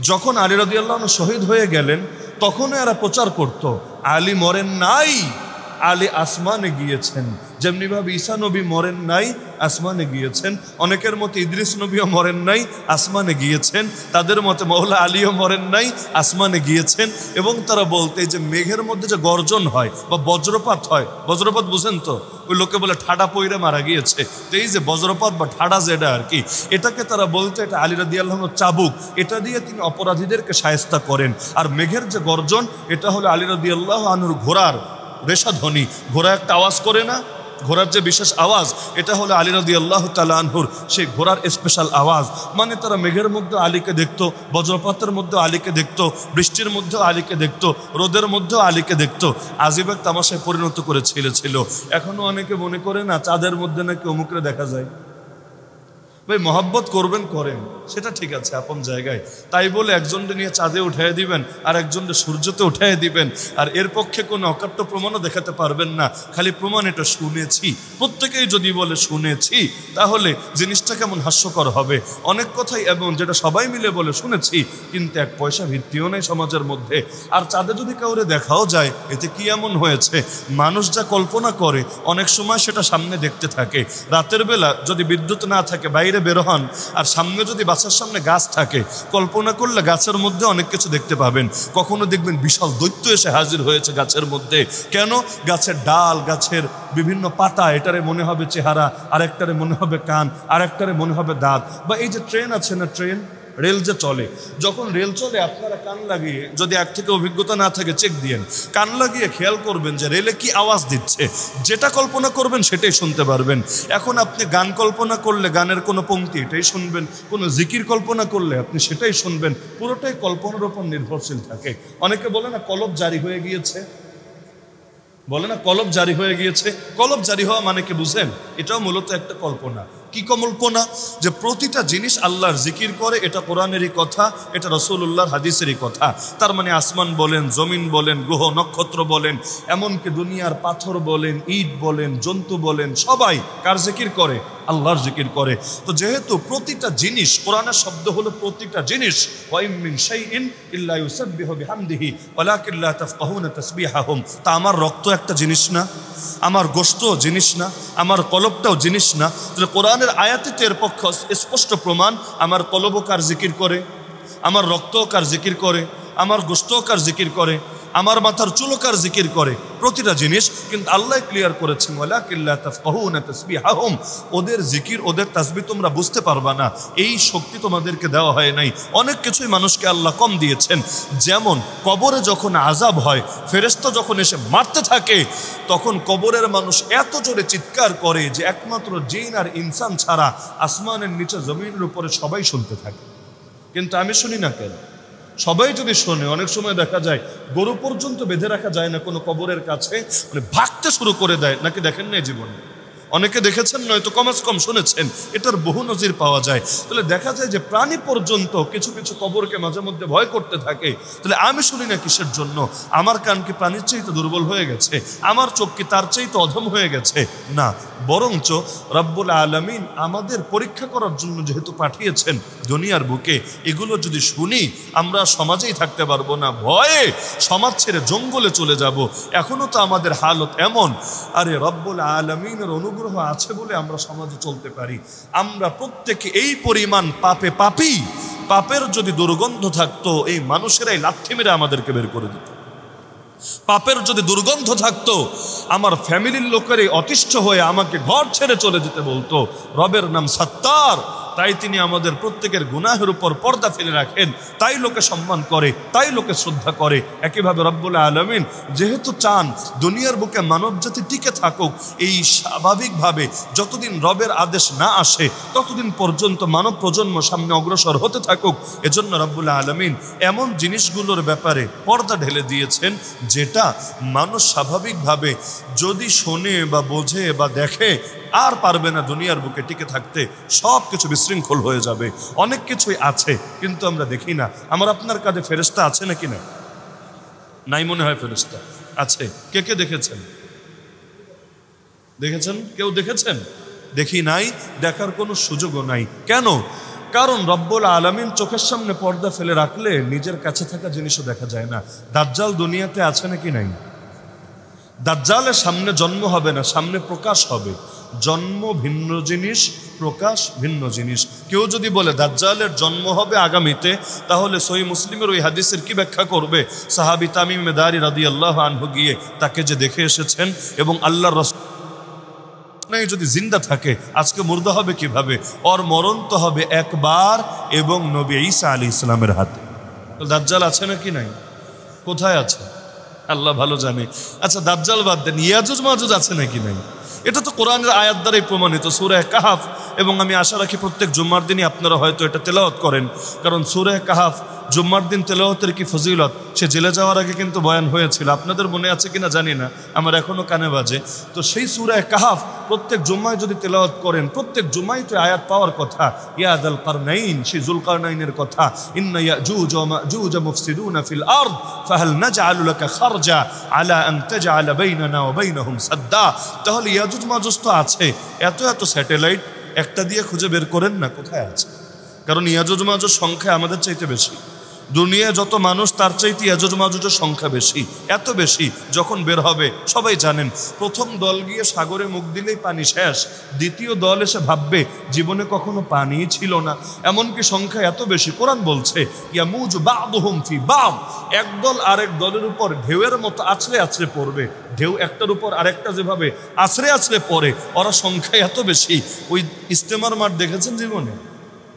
Speaker 1: যখন আলী রাদিয়াল্লাহু আনহু শহীদ হয়ে গেলেন, তখনও এরা প্রচার করত আলী মরেন নাই, আলী আসমানে গিয়েছেন। যেমনিভাবে ঈসা নবী মরেন নাই, আসমানে গিয়েছেন। অনেকের মতে ইদ্রিস নবীও মরেন নাই, আসমানে গিয়েছেন। তাদের মতে মৌলা আলীও মরেন নাই, আসমানে গিয়েছেন। এবং তারা বলতে যে মেঘের মধ্যে যে গর্জন হয় বা বজ্রপাত হয়, বজ্রপাত বুঝেন তো, ওই লোকে বলে ঠাডা পইরে মারা গিয়েছে। তো এই যে বজ্রপাত বা ঠাডা যেটা আর কি, এটাকে তারা বলতে এটা আলী রাদিয়াল্লাহু আনহু চাবুক, এটা দিয়ে তিনি অপরাধীদেরকে শায়েস্তা করেন। আর মেঘের যে গর্জন, এটা হলো আলী রাদিয়াল্লাহু আনহুর ঘোড়ার রেশাধ্বনি। ঘোড়া একটা আওয়াজ করে না, ঘোড়ার যে বিশেষ আওয়াজ, এটা হলো আলী রাদিয়াল্লাহু তাআলা আনহুর সেই ঘোড়ার স্পেশাল আওয়াজ। মানে তারা মেঘের মধ্যে আলীকে দেখতো, বজ্রপাতের মধ্যে আলীকে দেখতো, বৃষ্টির মধ্যেও আলীকে দেখতো, রোদের মধ্যেও আলীকে দেখতো। আজিব এক তামাশায় পরিণত করে ছিল। এখনো অনেকে মনে করে না চাঁদের মধ্যে নাকি অমুকরে দেখা যায়। ভাই মহব্বত করবেন করেন, সেটা ঠিক আছে আপন জায়গায়, তাই বলে একজনকে নিয়ে চাঁদে উঠাইয়া দিবেন আর একজনকে সূর্যতে উঠাইয়া দিবেন, আর এর পক্ষে কোনো অকাট্য প্রমাণও দেখাতে পারবেন না। খালি প্রমাণ এটা শুনেছি, প্রত্যেকেই যদি বলে শুনেছি, তাহলে জিনিসটা কেমন হাস্যকর হবে। অনেক কথাই এমন যেটা সবাই মিলে বলে শুনেছি, কিন্তু এক পয়সা ভিত্তিও নেই সমাজের মধ্যে। আর চাঁদে যদি কাউরে দেখাও যায়, এতে কি এমন হয়েছে? মানুষ যা কল্পনা করে অনেক সময় সেটা সামনে দেখতে থাকে। রাতের বেলা যদি বিদ্যুৎ না থাকে, বাইরে বাইরে বের হন আর সামনে যদি বাসার সামনে গাছ থাকে, কল্পনা করলে গাছের মধ্যে অনেক কিছু দেখতে পাবেন। কখনো দেখবেন বিশাল দৈত্য এসে হাজির হয়েছে গাছের মধ্যে। কেন? গাছের ডাল, গাছের বিভিন্ন পাতা, এটারে মনে হবে চেহারা, আরেকটারে মনে হবে কান, আরেকটারে মনে হবে দাঁত। বা এই যে ট্রেন আছে না, ট্রেন রেল যে চলে, যখন রেল চলে আপনারা কান লাগিয়ে, যদি এক থেকে অভিজ্ঞতা না থাকে চেক দিয়েন, কান লাগিয়ে খেয়াল করবেন যে রেলে কি আওয়াজ দিচ্ছে। যেটা কল্পনা করবেন সেটাই শুনতে পারবেন। এখন আপনি গান কল্পনা করলে গানের কোনো পংক্তি এটাই শুনবেন, কোনো জিকির কল্পনা করলে আপনি সেটাই শুনবেন। পুরোটাই কল্পনার উপর নির্ভরশীল থাকে। অনেকে বলে না কলব জারি হয়ে গিয়েছে, বলে না কলব জারি হয়ে গিয়েছে। কলব জারি হওয়া মানে কি বুঝেন? এটাও মূলত একটা কল্পনা। কি কল্পনা? যে প্রতিটা জিনিস আল্লাহর জিকির করে, এটা কোরআনেরই কথা, এটা রাসূলুল্লাহর হাদিসেরই কথা। তার মানে আসমান বলেন, জমিন বলেন, গ্রহ নক্ষত্র বলেন, এমনকি দুনিয়ার পাথর বলেন, ইট বলেন, জন্তু বলেন, সবাই কার জিকির করে? আল্লাহর জিকির করে। তো যেহেতু প্রতিটা জিনিস, কোরআনের শব্দ হলো প্রতিটা জিনিস, ওয়া ইম মিন শাইইন ইল্লা ইউসাব্বিহু বিহামদিহি ওয়ালাকিন লা তাফকাহুনা তাসবিহাহুম। তা আমার রক্ত একটা জিনিস না? আমার গোশত জিনিস না? আমার কলবটাও জিনিস না? তাহলে কোরআনের আয়াতে এর পক্ষে স্পষ্ট প্রমাণ, আমার কলবও কার জিকির করে, আমার রক্তও কার জিকির করে, আমার গোশতও কার জিকির করে, আমার মাথার চুলও কার জিকির করে, প্রতিটা জিনিস। কিন্তু আল্লাহ ক্লিয়ার করেছেন ওয়ালাকিন লা তাফকাহুনা তাসবিহাহুম, ওদের জিকির, ওদের তাসবিহ তোমরা বুঝতে পারবা না, এই শক্তি তোমাদেরকে দেওয়া হয় নাই। অনেক কিছুই মানুষকে আল্লাহ কম দিয়েছেন। যেমন কবরে যখন আযাব হয়, ফেরেশতা যখন এসে মারতে থাকে, তখন কবরের মানুষ এত জোরে চিৎকার করে যে একমাত্র জিন আর ইনসান ছাড়া আসমানের নিচে জমিনের উপরে সবাই শুনতে থাকে। কিন্তু আমি শুনি না কেন? সবাই যদি শোনে, অনেক সময় দেখা যায় গরু পর্যন্ত বেঁধে রাখা যায় না কোনো কবরের কাছে, মানে ভাগতে শুরু করে দেয়। নাকি দেখেন না জীবনে? অনেকে দেখেছেন, নয়তো কমাস কম শুনেছেন, এটার বহু নজির পাওয়া যায়। তাহলে দেখা যায় যে প্রাণী পর্যন্ত কিছু কিছু কবরকে মাঝে মধ্যে ভয় করতে থাকে। তাহলে আমি শুনি না কিসের জন্য? আমার কান কি প্রাণীর চাইতে দুর্বল হয়ে গেছে? আমার চোখ কি তার চাইতে অধম হয়ে গেছে? না, বরঞ্চ রব্বুল আলামিন আমাদের পরীক্ষা করার জন্য যেহেতু পাঠিয়েছেন দুনিয়ার বুকে, এগুলো যদি শুনি আমরা সমাজেই থাকতে পারবো না, ভয়ে সমাজ ছেড়ে জঙ্গলে চলে যাব। এখনো তো আমাদের হালত এমন। আরে রব্বুল আলামিনের অনুগ্রহ আছে বলে আমরা সমাজে চলতে পারি। আমরা প্রত্যেকে এই পরিমাণ পাপে পাপী, পাপের যদি দুর্গন্ধ থাকতো এই মানুষেরাই লাথি মেরে আমাদেরকে বের করে দিত। পাপের যদি দুর্গন্ধ থাকতো আমার ফ্যামিলির লোকেরই অতিষ্ঠ হয়ে আমাকে ঘর ছেড়ে চলে যেতে বলতো। রবের নাম সত্তার, তাই তিনি আমাদের প্রত্যেকের গুনাহের উপর পর্দা ফেলে রাখেন, তাই লোকে সম্মান করে, তাই লোকে শ্রদ্ধা করে। একইভাবে রব্বুল আলামিন যেহেতু চান দুনিয়ার বুকে মানব জাতি টিকে থাকুক, এই স্বাভাবিকভাবে যতদিন রবের আদেশ না আসে ততদিন পর্যন্ত মানব প্রজন্ম সামনে অগ্রসর হতে থাকুক, এজন্য রব্বুল আলামিন এমন জিনিসগুলোর ব্যাপারে পর্দা ঢেলে দিয়েছেন যেটা মানুষ স্বাভাবিকভাবে যদি শোনে বা বোঝে বা দেখে আর পারবে না দুনিয়ার বুকে টিকে থাকতে, সব কিছু বিশৃঙ্খল হয়ে যাবে। অনেক কিছুই আছে কিন্তু আমরা দেখি না। আমার আপনার কাঁধে ফেরেশতা আছে নাকি না? নাই মনে হয় ফেরেশতা আছে। কে কে দেখেছেন? দেখেছেন? কেউ দেখেছেন? দেখি নাই, দেখার কোনো সুযোগও নাই। কেন? কারণ রব্বুল আলামিন চোখের সামনে পর্দা ফেলে রাখলে নিজের কাছে থাকা জিনিসও দেখা যায় না। দাজ্জাল দুনিয়াতে আছে নাকি নাই? দাজ্জালের সামনে জন্ম হবে না, সামনে প্রকাশ হবে। জন্ম ভিন্ন জিনিস, প্রকাশ ভিন্ন জিনিস। কেউ যদি বলে দাজ্জালের জন্ম হবে আগামীতে, তাহলে সহিহ মুসলিমের ওই হাদিসের কি ব্যাখ্যা করবে? সাহাবী তামিম দারি রাদিয়াল্লাহু আনহু গিয়ে তাকে যে দেখে এসেছেন, এবং আল্লাহর রাসূল যদি জিন্দা থাকে আজকে মুর্দা হবে কিভাবে? ওর মরণ তো হবে একবার, এবং নবী ঈসা আলাইহিস সালামের হাতে। দাজ্জাল আছে নাকি নাই? কোথায় আছে আল্লাহ ভালো জানে। আচ্ছা দাজ্জাল বাদ দেন, ইয়াজুজ মাজুজ আছে নাকি নাই? এটা তো কোরআনের আয়াত দ্বারাই প্রমাণিত, সূরা কাহাফ। এবং আমি আশা রাখি প্রত্যেক জুম্মার দিনই আপনারা হয়তো এটা তেলাওয়াত করেন, কারণ সূরা কাহাফ জুম্মার দিন তেলাওয়াতের কি ফজিলত সে জেলে যাওয়ার আগে কিন্তু বয়ান হয়েছিল। আপনাদের মনে আছে কিনা জানি না, আমার এখনো কানে বাজে। তো সেই সূরা কাহাফ প্রত্যেক জুম্মায় যদি তেলাওয়াত করেন, প্রত্যেক জুম্মায় তো আয়াত পাওয়ার কথা। ইয়া যাল কারনাইন, সেই যুলকারনাইনের কথা। ইন্না ইয়াজুজ ওয়া মাজুজ মুফসিদুনা ফিল আরদ ফাহাল নাজআলু লাকা খারজা আলা আন তাজআলা বাইনানা ওয়া বাইনাহুম সাদ্দা। তাহলে ইয়াজুজ মাজুজ তো আছে, এত এত স্যাটেলাইট একটা দিয়ে খুঁজে বের করেন না কোথায় আছে? কারণ ইয়াজুজ মাজুজ সংখ্যা আমাদের চাইতে বেশি। দুনিয়ায় যত মানুষ তার চাইতে ইয়াজুজ মাজুজের সংখ্যা বেশি, এত বেশি যখন বের হবে সবাই জানেন প্রথম দল গিয়ে সাগরে মুখ দিলেই পানি শেষ, দ্বিতীয় দল এসে ভাববে জীবনে কখনো পানি ছিল না, এমনকি সংখ্যা এত বেশি কোরআন বলছে ইয়ামুজ বা'দুহুম ফি বা'দ, একদল আরেক দলের উপর ঢেউয়ের মতো আছড়ে আছড়ে পড়বে, ঢেউ একটার উপর আরেকটা যেভাবে আছড়ে আছড়ে পড়ে, ওরা সংখ্যা এত বেশি। ওই ইস্তেমার মাঠ দেখেছেন জীবনে?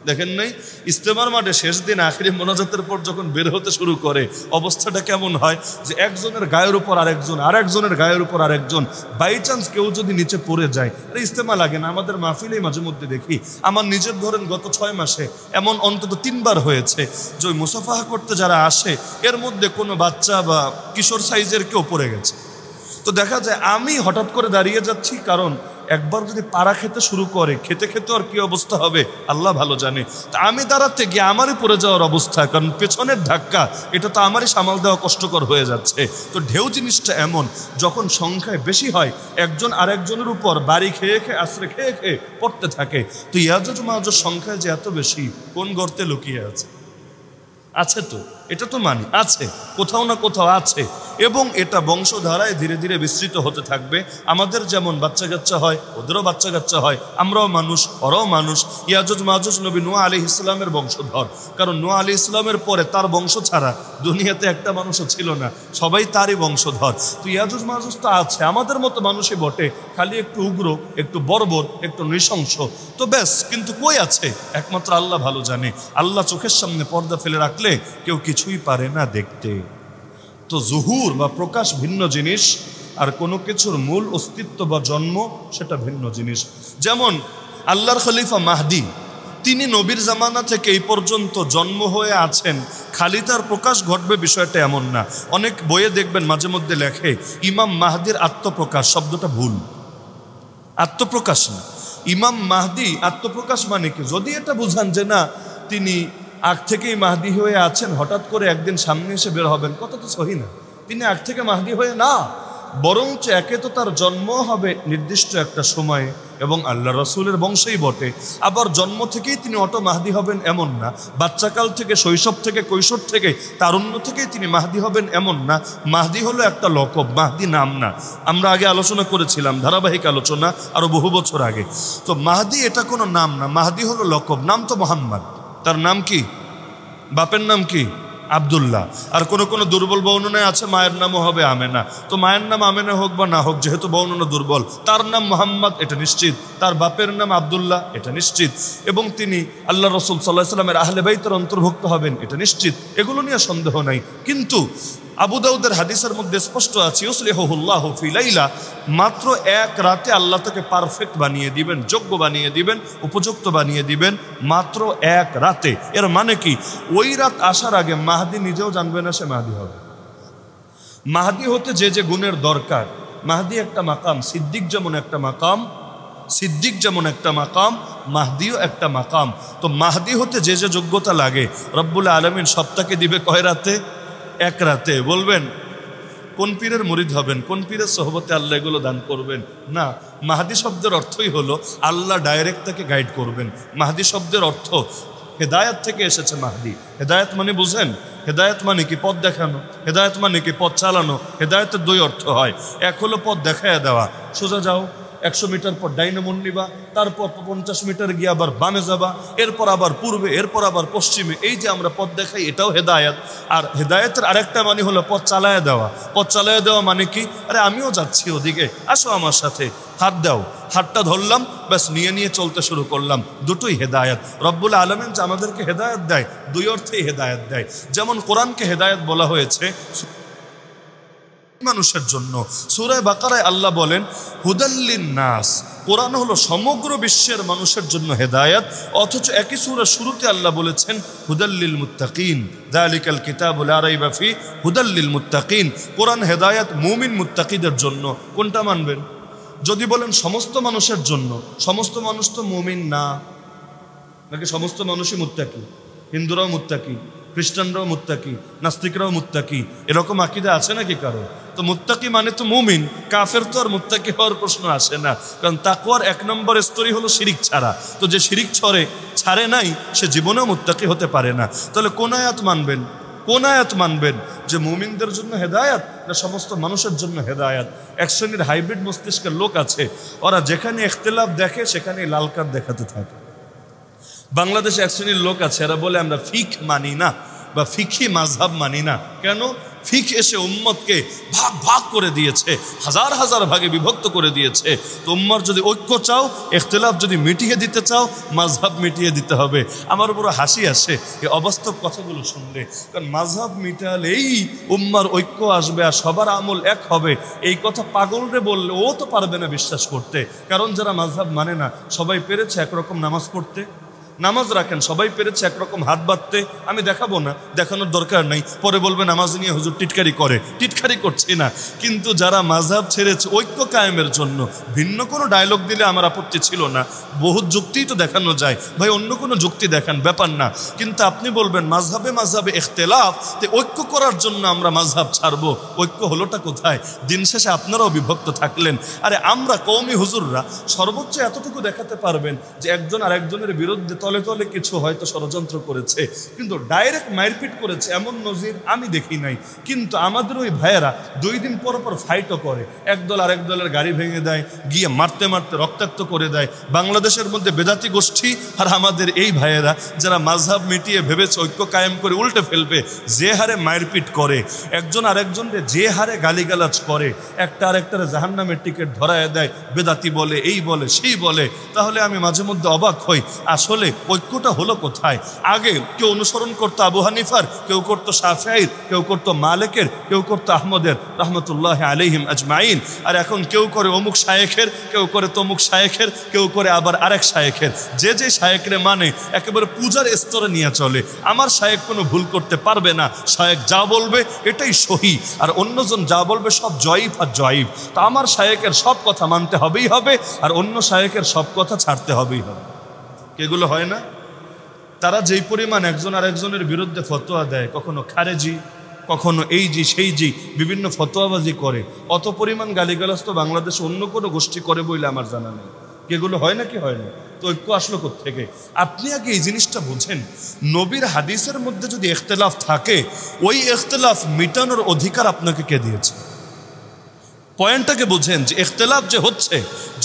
Speaker 1: দেখেন নাই? ইস্তেমার মাঠে শেষ দিন আখিরি মোনাজাতের পর যখন বের হতে শুরু করে অবস্থাটা কেমন হয়, যে একজনের গায়ের উপর আরেকজন, আরেকজনের গায়ের উপর আরেকজন, বাই চান্স কেউ যদি নিচে পড়ে যায়, আরে ইস্তেমা লাগে না, আমাদের মাহফিলেই মাঝে মধ্যে দেখি, আমার নিজের ধরেন গত 6 মাসে এমন অন্তত 3 বার হয়েছে যে ওই মুসাফাহা করতে যারা আসে এর মধ্যে কোনো বাচ্চা বা কিশোর সাইজের কেউ পড়ে গেছে। তো দেখা যায় আমি হঠাৎ করে দাঁড়িয়ে যাচ্ছি, কারণ একবার যদি পাড়া খেতে শুরু করে খেতে খেতে আর কি অবস্থা হবে আল্লাহ ভালো জানে। তা আমি দাঁড়াতে গিয়ে আমারই পড়ে যাওয়ার অবস্থা, কারণ পেছনের ধাক্কা এটা তো আমারই সামাল দেওয়া কষ্টকর হয়ে যাচ্ছে। তো ঢেউ জিনিসটা এমন, যখন সংখ্যায় বেশি হয় একজন আরেকজনের উপর বাড়ি খেয়ে খেয়ে আশ্রে খেয়ে খেয়ে পড়তে থাকে। তো ইয়াজুজ মাজুজ সংখ্যায় যে এত বেশি, কোন গর্তে লুকিয়ে আছে? আছে তো, এটা তো মানি আছে, কোথাও না কোথাও আছে, এবং এটা বংশধারায় ধীরে ধীরে বিস্তৃত হতে থাকবে। আমাদের যেমন বাচ্চা কাচ্চা হয় ওদেরও বাচ্চা কাচ্চা হয়, আমরাও মানুষ ওরাও মানুষ। ইয়াজুজ মাজুজ নবী নূহ আলাইহিস সালামের বংশধর, কারণ নূহ আলাইহিস সালামের পরে তার বংশ ছাড়া দুনিয়াতে একটা মানুষও ছিল না, সবাই তারই বংশধর। তো ইয়াজুজ মাজুজ তো আছে, আমাদের মতো মানুষই বটে, খালি একটু উগ্র, একটু বর্বর, একটু নৃশংস, তো ব্যাস। কিন্তু কই আছে একমাত্র আল্লাহ ভালো জানে। আল্লাহ চোখের সামনে পর্দা ফেলে রাখলে কেউ কিছুই পারে না দেখতে। তো জুহুর বা প্রকাশ ভিন্ন জিনিস, আর কোনো কিছুর মূল অস্তিত্ব বা জন্ম সেটা ভিন্ন জিনিস। যেমন আল্লাহর খলিফা মাহদি, তিনি নবীর জামানা থেকে এই পর্যন্ত জন্ম হয়ে আছেন, খালি তার প্রকাশ ঘটবে বিষয়টা এমন না। অনেক বইয়ে দেখবেন মাঝে মধ্যে লেখে ইমাম মাহদির আত্মপ্রকাশ, শব্দটা ভুল, আত্মপ্রকাশ না। ইমাম মাহদি আত্মপ্রকাশ মানে কি? যদি এটা বুঝান যে না তিনি আগ থেকেই মাহদি হয়ে আছেন, হঠাৎ করে একদিন সামনে এসে বের হবেন, কথা তো সহি না। তিনি আগ থেকে মাহদি হয়ে না, বরঞ্চ একে তো তার জন্ম হবে নির্দিষ্ট একটা সময়ে এবং আল্লাহ রসুলের বংশেই বটে, আবার জন্ম থেকেই তিনি অটো মাহদি হবেন এমন না, বাচ্চাকাল থেকে, শৈশব থেকে, কৈশোর থেকে, তারুণ্য থেকেই তিনি মাহদি হবেন এমন না। মাহদি হলো একটা লকব, মাহদি নাম না। আমরা আগে আলোচনা করেছিলাম, ধারাবাহিক আলোচনা আরো বহু বছর আগে। তো মাহদি এটা কোনো নাম না, মাহদি হলো লকব। নাম তো মোহাম্মদ, তার নাম কি? বাপের নাম কি? আব্দুল্লাহ। আর কোনো দুর্বল বর্ণনায় আছে মায়ের নামও হবে আমেনা। তো মায়ের নাম আমেনা হোক বা না হোক, যেহেতু বর্ণনা দুর্বল, তার নাম মোহাম্মদ এটা নিশ্চিত, তার বাপের নাম আব্দুল্লাহ এটা নিশ্চিত, এবং তিনি আল্লাহ রসুল সাল্লাল্লাহু আলাইহি ওয়াসাল্লামের আহলে বাইতের অন্তর্ভুক্ত হবেন এটা নিশ্চিত, এগুলো নিয়ে সন্দেহ নাই। কিন্তু আবু দাউদের হাদিসের মধ্যে স্পষ্ট আছে ইউসলিহুল্লাহু ফি লাইলা, মাত্র এক রাতে আল্লাহ তাকে পারফেক্ট বানিয়ে দিবেন, যোগ্য বানিয়ে দিবেন, উপযুক্ত বানিয়ে দিবেন, মাত্র এক রাতে। এর মানে কি? ওই রাত আসার আগে মাহদি নিজেও জানবে না সে মাহদি হবে। মাহদি হতে যে যে গুণের দরকার, মাহদি একটা মাকাম, সিদ্দিক যেমন একটা মাকাম, মাহদিও একটা মাকাম। তো মাহদি হতে যে যে যোগ্যতা লাগে রব্বুল আলামিন সপ্তাহে দিবে কয় রাতে? এক রাতে। বলবেন কোন পীরের মুরিদ হবেন, কোন পীরের সোহবতে আল্লাহ এগুলো দান করবেন? না, মাহদি শব্দের অর্থই হলো আল্লাহ ডাইরেক্ট তাকে গাইড করবেন। মাহদি শব্দের অর্থ হেদায়েত থেকে এসেছে। মাহদি হেদায়েত মানে বুঝেন? হেদায়েত মানে কি? পথ দেখানো। হেদায়েত মানে কি? পথ চালানো। হেদায়েতের 2 অর্থ হয়, এক হলো পথ দেখাইয়া দেওয়া, সোজা যাও, 100 মিটার পর ডাইনে মন নিবা, তারপর 50 মিটার গিয়ে আবার বামে যাবা, এরপর আবার পূর্বে, এরপর আবার পশ্চিমে। এই যে আমরা পথ দেখাই এটাও হেদায়েত। আর হেদায়েতের আরেকটা মানে হলো পথ চালায়া দেওয়া। পথ চালায়া দেওয়া মানে কি? আরে আমিও যাচ্ছি ওদিকে, আসো আমার সাথে, হাত দাও, হাতটা ধরলাম, ব্যাস নিয়ে নিয়ে চলতে শুরু করলাম। দুটোই হেদায়েত। রব্বুল আলামিন যে আমাদেরকে হেদায়েত দেয়, 2 অর্থেই হেদায়েত দেয়। যেমন কোরআনকে হেদায়েত বলা হয়েছে মানুষের জন্য। সূরা বাকারায় আল্লাহ বলেন হুদাল্লিন নাস, কোরআন হলো সমগ্র বিশ্বের মানুষের জন্য হেদায়েত। অথচ একই সূরার শুরুতে আল্লাহ বলেছেন হুদাল্লিল মুত্তাকিন, যালিকাল কিতাবু লা রাইবা ফি হুদাল্লিল মুত্তাকিন। কোরআন হেদায়েত মুমিন মুত্তাকিদের জন্য। কোনটা মানবেন? যদি বলেন সমস্ত মানুষের জন্য, সমস্ত মানুষ তো মুমিন না, নাকি সমস্ত মানুষই মুত্তাকি? হিন্দুরাও মুত্তাকি, খ্রিস্টানরাও মুত্তাকি, নাস্তিকরাও মুত্তাকি, এরকম আকীদা আছে নাকি কারো? তো মুত্তাকি মানে তো মুমিন, কাফের তো আর মুত্তাকি হওয়ার প্রশ্ন আসে না। কারণ তাকওয়ার 1 নম্বর স্তরই হলো শিরিক ছাড়া। তো যে শিরিক ছাড়ে নাই সে জীবনেও মুত্তাকি হতে পারে না। তাহলে কোন আয়াত মানবেন? কোন আয়াত মানবেন, যে মুমিনদের জন্য হেদায়াত না সমস্ত মানুষের জন্য হেদায়াত? এক শ্রেণীর হাইব্রিড মস্তিষ্কের লোক আছে, ওরা যেখানে ইখতিলাফ দেখে সেখানে লাল কার্ড দেখাতে থাকে। বাংলাদেশে এক শ্রেণীর লোক আছে, এরা বলে আমরা ফিক মানি না বা ফিকি মাযহাব মানি না। কেন? ফিক এসে উম্মতকে ভাগ ভাগ করে দিয়েছে, হাজার হাজার ভাগে বিভক্ত করে দিয়েছে। তো উম্মার যদি ঐক্য চাও, ইখতিলাফ যদি মিটিয়ে দিতে চাও, মাযহাব মিটিয়ে দিতে হবে। আমার উপর হাসি আসে এই অবাস্তব কথাগুলো শুনলে, কারণ মাযহাব মিটালেই উম্মার ঐক্য আসবে আর সবার আমল এক হবে। এই কথা পাগলরে বললে ও তো পারবে না বিশ্বাস করতে, কারণ যারা মাযহাব মানে না সবাই পেরেছে একরকম নামাজ পড়তে, নামাজ রাখেন, সবাই পেরেছে একরকম হাত বাঁধতে। আমি দেখাবো না, দেখানোর দরকার নেই, পরে বলবে নামাজ নিয়ে হুজুর টিটকারি করে, টিটকারি করছি না। কিন্তু যারা মাযহাব ছেড়েছে ঐক্য কায়েমের জন্য, ভিন্ন কোনো ডায়লগ দিলে আমার আপত্তি ছিল না, বহুত যুক্তিই তো দেখানো যায়, ভাই অন্য কোনো যুক্তি দেখান, ব্যাপার না। কিন্তু আপনি বলবেন মাযহাবে মাযহাবে ইখতিলাফ, তো ঐক্য করার জন্য আমরা মাযহাব ছাড়বো, ঐক্য হলোটা কোথায়? দিন শেষে আপনারাও বিভক্ত থাকলেন। আরে আমরা কওমি হুজুররা সর্বোচ্চ এতটুকু দেখাতে পারবেন যে একজন আরেকজনের বিরুদ্ধে তলে তলে কিছু হয়তো ষড়যন্ত্র করেছে, কিন্তু ডাইরেক্ট মারপিট করেছে এমন নজির আমি দেখি নাই। কিন্তু আমাদের ওই ভাইয়েরা 2 দিন পর পর ফাইটও করে, একদল আরেক দলের গাড়ি ভেঙে দেয়, গিয়ে মারতে মারতে রক্তাক্ত করে দেয়। বাংলাদেশের মধ্যে বেদাতি গোষ্ঠী আর আমাদের এই ভাইয়েরা যারা মাযহাব মিটিয়ে ভেবেছে ঐক্য কায়েম করে উল্টে ফেলবে, যে হারে মারপিট করে, একজন আরেকজনকে যে হারে গালিগালাজ করে, একটা আরেকটার জাহান্নামের টিকিট ধরায় দেয়, বেদাতি বলে, এই বলে, সেই বলে। তাহলে আমি মাঝে মধ্যে অবাক হই, আসলে ঐক্যটা হলো কোথায়? আগে কেউ অনুসরণ করতো আবু হানিফার, কেউ করতো শাফিঈর, কেউ করতো মালিকের, কেউ করতো আহমদের রাহমাতুল্লাহি আলাইহিম আজমাইন। আর এখন কেউ করে অমুক শায়েখের, কেউ করে তমুক শায়েখের, কেউ করে আবার আরেক শায়েখের। যে যে শায়েখরে মানে একেবারে পূজার স্তরে নিয়ে চলে। আমার শায়েখ কোনো ভুল করতে পারবে না, শায়েখ যা বলবে এটাই সহি, আর অন্যজন যা বলবে সব জয়ীফ আর জয়ীফ। তা আমার শায়েখের সব কথা মানতে হবেই হবে, আর অন্য শায়েখের সব কথা ছাড়তে হবেই হবে। এগুলো হয় না? তারা যেই পরিমাণ একজন আর একজনের বিরুদ্ধে ফতোয়া দেয়, কখনো খারেজি, কখনো এই জি সেই জি, বিভিন্ন ফতোয়াবাজি করে, অত পরিমাণ গালিগালাজ তো বাংলাদেশে অন্য কোনো গোষ্ঠী করে বলে আমার জানা নেই। এগুলো হয় নাকি হয় না? তো ঐক্য আসলো কোত্থেকে? আপনি আগে এই জিনিসটা বুঝেন, নবীর হাদিসের মধ্যে যদি ইখতিলাফ থাকে, ওই ইখতিলাফ মিটানোর অধিকার আপনাকে কে দিয়েছে? পয়েন্টটাকে বুঝেন যে ইখতিলাফ যে হচ্ছে,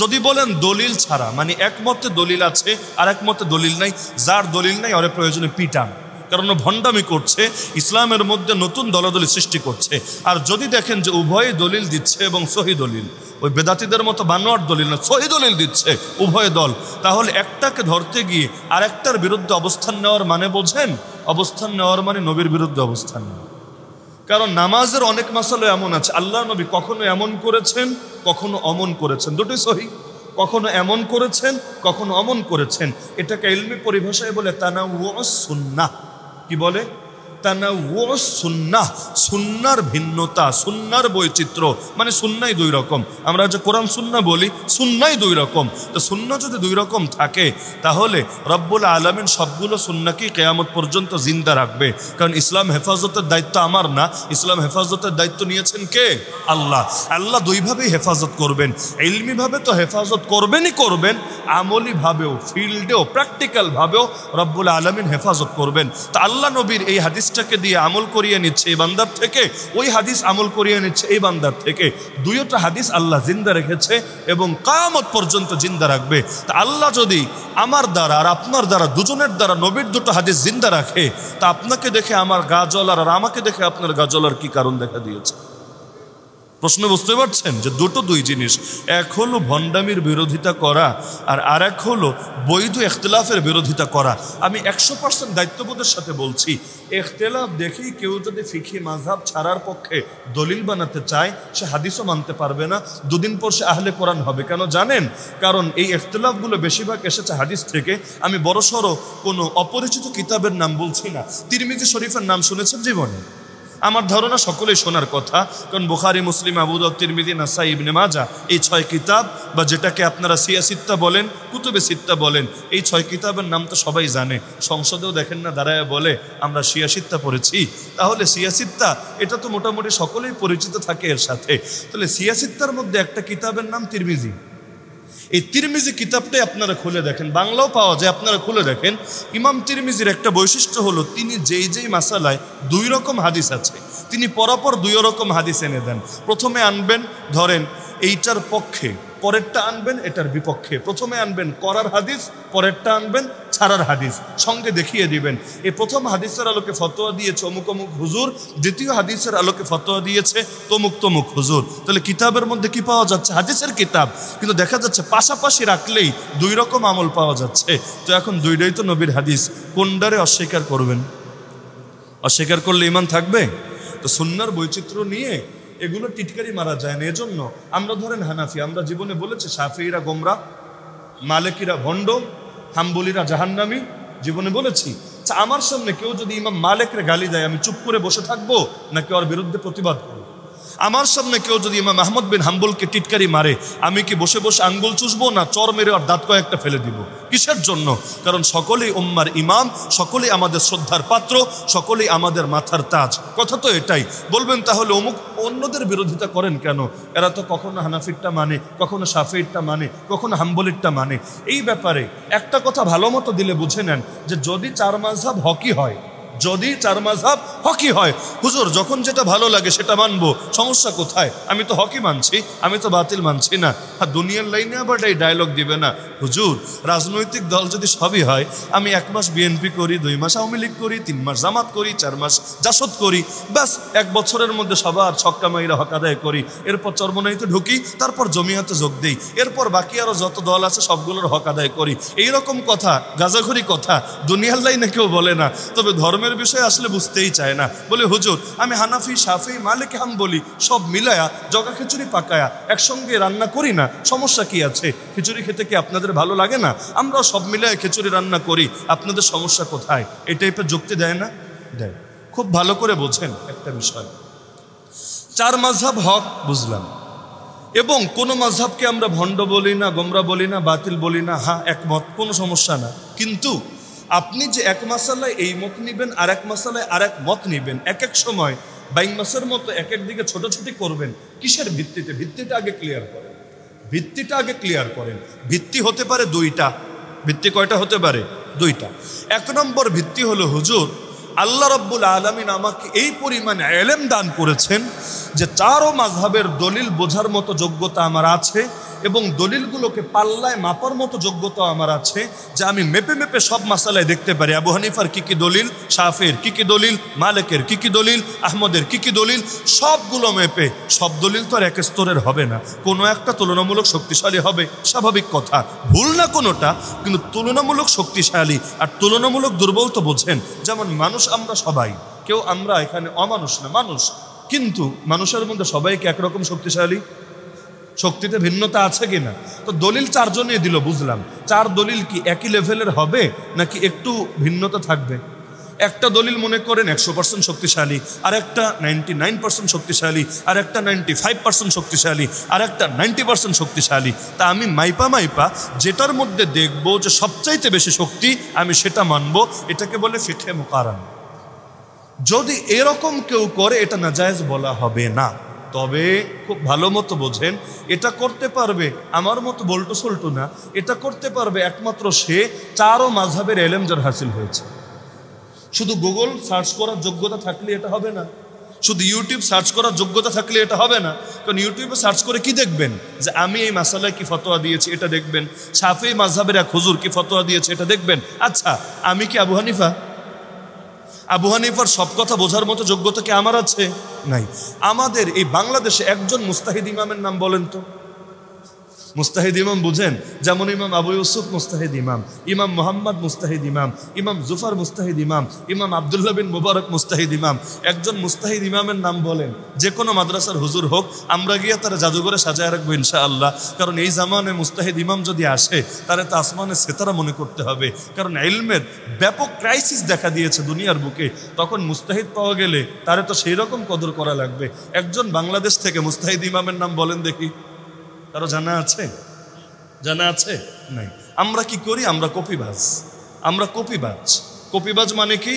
Speaker 1: যদি বলেন দলিল ছাড়া, মানে এক মতে দলিল আছে আর এক মতে দলিল নাই, যার দলিল নাই ওরে প্রয়োজনে পিটান, কারণ ভণ্ডামি করছে, ইসলামের মধ্যে নতুন দলাদলি সৃষ্টি করছে। আর যদি দেখেন যে উভয়ে দলিল দিচ্ছে এবং সহি দলিল, ওই বেদাতিদের মতো বানোয়ার দলিল না, সহি দলিল দিচ্ছে উভয় দল, তাহলে একটাকে ধরতে গিয়ে আর একটার বিরুদ্ধে অবস্থান নেওয়ার মানে বোঝেন? অবস্থান নেওয়ার মানে নবীর বিরুদ্ধে অবস্থান নেওয়া। কারণ নামাজের অনেক মাসালা এমন আছে, আল্লাহ নবী কখনো এমন করেছেন, কখনো অমন করেছেন, দুটোই সহি। কখনো এমন করেছেন, কখনো অমন করেছেন। এটাকে ইলমি পরিভাষায় বলে তানাউউস সুন্নাহ। কি বলে? তানাউউস সুন্নাহ, সুন্নার ভিন্নতা, সুন্নার বৈচিত্র্য। মানে সুন্নাই 2 রকম, আমরা যে কোরআন সুন্না বলি, সুন্নাই 2 রকম। তো সুন্না যদি 2 রকম থাকে, তাহলে রব্বুল আলামিন সবগুলো সুন্নাকেই কিয়ামত পর্যন্ত জিন্দা রাখবে। কারণ ইসলাম হেফাজতের দায়িত্ব আমার না, ইসলাম হেফাজতের দায়িত্ব নিয়েছেন কে? আল্লাহ। আল্লাহ 2 ভাবেই হেফাজত করবেন, ইলমিভাবে তো হেফাজত করবেনই করবেন, আমলিভাবেও, ফিল্ডেও, প্র্যাকটিক্যাল ভাবেও রব্বুল আলামিন হেফাজত করবেন। তা আল্লাহ নবীর এই হাদিসটাকে দিয়ে আমল করিয়ে নিচ্ছে এই বান্দার থেকে, ওই হাদিস আমল করিয়ে নিচ্ছে এই বান্দার থেকে। 2টা হাদিস আল্লাহ জিন্দা রেখেছে এবং কিয়ামত পর্যন্ত জিন্দা রাখবে। তা আল্লাহ যদি আমার দ্বারা আর আপনার দ্বারা, দুজনের দ্বারা নবীর 2টা হাদিস জিন্দা রাখে, তা আপনাকে দেখে আমার গা জ্বলার আর আমাকে দেখে আপনার গা জ্বলার কি কারণ দেখা দিয়েছে? প্রশ্ন বুঝতে পারছেন যে 2 জিনিস, এক হলো ভণ্ডামির বিরোধিতা করা আর আরেক হলো বৈধ ইখতিলাফের বিরোধিতা করা। আমি 100% দায়িত্ববোধের সাথে বলছি, ইখতিলাফ দেখেই কেউ যদি ফিকহি মাযহাব ছাড়ার পক্ষে দলিল বানাতে চায়, সে হাদিসও মানতে পারবে না, 2 দিন পর সে আহলে কোরআন হবে। কেন জানেন? কারণ এই ইখতিলাফগুলো বেশিরভাগ এসেছে হাদিস থেকে। আমি বড়সড় কোনো অপরিচিত কিতাবের নাম বলছি না, তিরমিজি শরীফের নাম শুনেছেন জীবনে? আমার ধারণা সকলেই শোনার কথা, কারণ বুখারী, মুসলিম, আবু দাউদ, তিরমিজি, নাসাই, ইবনে মাজাহ, এই 6 কিতাব, বা যেটাকে আপনারা সিয়াসিত্তা বলেন, কুতুবে সিত্তা বলেন, এই 6 কিতাবের নাম তো সবাই জানে। সংসদেও দেখেন না দাঁড়ায় বলে আমরা সিয়াসিত্তা পড়েছি। তাহলে সিয়াসিত্তা এটা তো মোটামুটি সকলেই পরিচিত থাকে এর সাথে। তাহলে সিয়াসিত্তার মধ্যে একটা কিতাবের নাম তিরমিজি। এই তিরমিজি কিতাবটাই আপনারা খুলে দেখেন, বাংলাও পাওয়া যায়, আপনারা খুলে দেখেন। ইমাম তিরমিজির একটা বৈশিষ্ট্য হলো তিনি যেই মাসালায় 2 রকম হাদিস আছে, তিনি পরপর 2 রকম হাদিস এনে দেন। প্রথমে আনবেন ধরেন এইটার পক্ষে, পরেরটা আনবেন এটার বিপক্ষে। প্রথমে আনবেন করার হাদিস, পরেরটা আনবেন ছাড়ার হাদিস, সঙ্গে দেখিয়ে দিবেন এই প্রথম হাদিসের আলোকে ফতোয়া দিয়েছে অমুক অমুক হুজুর, দ্বিতীয় হাদিসের আলোকে ফতোয়া দিয়েছে তমুক তমুক হুজুর। তাহলে কিতাবের মধ্যে কি পাওয়া যাচ্ছে? হাদিসের কিতাব, কিন্তু দেখা যাচ্ছে পাশাপাশি রাখলেই 2 রকম আমল পাওয়া যাচ্ছে। তো এখন দুইটাই তো নবীর হাদিস, কোনটারে অস্বীকার করবেন? অস্বীকার করলে ঈমান থাকবে? তো সুন্নাহর বৈচিত্র্য নিয়ে এগুলো টিটকারি মারা যায় না। এজন্য আমরা ধরেন হানাফি, আমরা জীবনে বলেছি শাফিঈরা গোমরা, মালিকিরা ভণ্ড, হাম্বলিরা জাহান্নামী, জীবনে বলেছি। আমার সামনে কেউ যদি ইমাম মালিকরে গালি দেয়, আমি চুপ করে বসে থাকবো নাকি ওর বিরুদ্ধে প্রতিবাদ করব? আমার সামনে কেউ যদি ইমাম আহমদ বিন হাম্বলকে টিটকারি মারে, আমি কি বসে বসে আঙ্গুল চুষবো না চর মেরে আর দাঁত কয়েকটা ফেলে দিব? কিসের জন্য? কারণ সকলেই উম্মার ইমাম, সকলেই আমাদের শ্রদ্ধার পাত্র, সকলেই আমাদের মাথার তাজ। কথা তো এটাই। বলবেন তাহলে অমুক অন্যদের বিরোধিতা করেন কেন? এরা তো কখনো হানাফিরটা মানে, কখনো শাফিঈরটা মানে, কখনো হাম্বলিরটা মানে। এই ব্যাপারে একটা কথা ভালো মতো দিলে বুঝে নেন যে যদি 4 মাযহাব হকই হয়, যদি 4 মাযহাব হকই হয়, হুজুর যখন যেটা ভালো লাগে সেটা মানবো, সমস্যা কোথায়? আমি তো হকই মানছি, আমি তো বাতিল মানছি না। আর দুনিয়ার লাইনে আবার এই ডায়লগ দিবে না, হুজুর রাজনৈতিক দল যদি সবই হয়, আমি 1 মাস বিএনপি করি, 2 মাস আওয়ামী লীগ করি, 3 মাস জামাত করি, 4 মাস জাসদ করি, ব্যাস 1 বছরের মধ্যে সবার ছক্কা মাইরা হক আদায় করি, এরপর চরমনাইতে ঢুকি, তারপর জমিয়াতে যোগ দেই, এরপর বাকি আরো যত দল আছে সবগুলোর হক আদায় করি। এইরকম কথা, গাজাখড়ি কথা দুনিয়ার লাইনে কেউ বলে না। তবে ধর্মের বিষয় আসলে বুঝতেই চায় না। বলে হুজুর আমি হানাফি, শাফি, মালিক, হাম্বলি সব মিলায়া জগা খিচুড়ি পাকায়া একসঙ্গে রান্না করি না, সমস্যা কি আছে? খিচুড়ি খেতে কি আপনাদের ভালো লাগে না? আমরাও সব মিলায় খিচুড়ি রান্না করি, আপনাদের সমস্যা কোথায়? এই টাইপের যুক্তি দেয় না? দেয়। খুব ভালো করে বোঝেন একটা বিষয়, 4 মাযহাব হক বুঝলাম, এবং কোনো মাযহাবকে আমরা ভণ্ড বলি না, গোমরা বলি না, বাতিল বলি না, হ্যাঁ একমত, কোনো সমস্যা না। কিন্তু আপনি যে এক মাসালায় এই মত নিবেন, আর এক মাসালায় আর এক মত নিবেন, এক এক সময় বাইং মাসের মতো এক এক দিকে ছোটাছুটি করবেন, কিসের ভিত্তিতে? ভিত্তিটা আগে ক্লিয়ার করেন, ভিত্তিটা আগে ক্লিয়ার করেন। ভিত্তি হতে পারে 2টা। ভিত্তি কয়টা হতে পারে? 2টা। 1 নম্বর ভিত্তি হলো হুজুর আল্লাহ রাব্বুল আলামিন আমাকে এই পরিমাণে ইলম দান করেছেন যে 4 মাযহাবের দলিল বোঝার মতো যোগ্যতা আমার আছে, এবং দলিলগুলোকে পাল্লায় মাপার মতো যোগ্যতা আমার আছে, যে আমি মেপে মেপে সব মাসালায় দেখতে পারি আবু হানিফার কি কি দলিল, শাফির কি কি দলিল, মালিকের কি কি দলিল, আহমদের কি কি দলিল, সবগুলো মেপে। সব দলিল তো আর এক স্তরের হবে না, কোনো একটা তুলনামূলক শক্তিশালী হবে, স্বাভাবিক কথা, ভুল না কোনোটা, কিন্তু তুলনামূলক শক্তিশালী আর তুলনামূলক দুর্বল তো বোঝেন। যেমন মানুষ আমরা সবাই, কেউ আমরা এখানে অমানুষ না, মানুষ, কিন্তু মানুষের মধ্যে সবাইকে একরকম শক্তিশালী? শক্তিতে ভিন্নতা আছে কিনা? তো দলিল 4 জনই দিল, বুঝলাম। 4 দলিল কি একই লেভেলের হবে নাকি একটু ভিন্নতা থাকবে? একটা দলিল মনে করেন 100% শক্তিশালী, আর একটা 99% শক্তিশালী, আর একটা 95% শক্তিশালী, আর একটা 90% শক্তিশালী। তা আমি মাইপা যেটার মধ্যে দেখব যে সবচাইতে বেশি শক্তি, আমি সেটা মানব। এটাকে বলে ফিকহে মুকারান। যদি এরকম কেউ করে এটা নাজায়েজ বলা হবে না। তবে খুব ভালো মতো বোঝেন, এটা করতে পারবে আমার মতো বল্টু সল্টু না, এটা করতে পারবে একমাত্র সে 4 মাযহাবের ইলম যার হাসিল হয়েছে। শুধু গুগল সার্চ করার যোগ্যতা থাকলে এটা হবে না, শুধু ইউটিউব সার্চ করার যোগ্যতা থাকলে এটা হবে না। কারণ ইউটিউবে সার্চ করে কি দেখবেন? যে আমি এই মাসালায় কি ফতোয়া দিয়েছি এটা দেখবেন, শাফিঈ মাযহাবের এক হুজুর কি ফতোয়া দিয়েছে এটা দেখবেন। আচ্ছা, আমি কি আবু হানিফা? আবু হানিফার সব কথা বোঝার মতো যোগ্যতা কি আমার আছে? নাই। আমাদের এই বাংলাদেশে একজন মুস্তাহিদ ইমামের নাম বলেন তো। মুস্তাহিদ ইমাম বুঝেন? যেমন ইমাম আবু ইউসুফ মুস্তাহিদ ইমাম, ইমাম মুহাম্মদ মুস্তাহিদ ইমাম, ইমাম জুফার মুস্তাহিদ ইমাম, ইমাম আব্দুল্লাহ বিন মুবারক মুস্তাহিদ ইমাম। একজন মুস্তাহিদ ইমামের নাম বলেন, যে কোনো মাদ্রাসার হুজুর হোক, আমরা গিয়ে তারা জাদুঘরে সাজায় রাখবো ইনশাআল্লাহ। কারণ এই জামানে মুস্তাহিদ ইমাম যদি আসে, তাহলে তো আসমানে সেতারা মনে করতে হবে। কারণ ইলমের ব্যাপক ক্রাইসিস দেখা দিয়েছে দুনিয়ার বুকে। তখন মুস্তাহিদ পাওয়া গেলে তারে তো সেই রকম কদর করা লাগবে। একজন বাংলাদেশ থেকে মুস্তাহিদ ইমামের নাম বলেন দেখি, কারো জানা আছে? জানা আছে? নাই। আমরা কি করি? আমরা কপিবাজ। আমরা কপিবাজ মানে কি?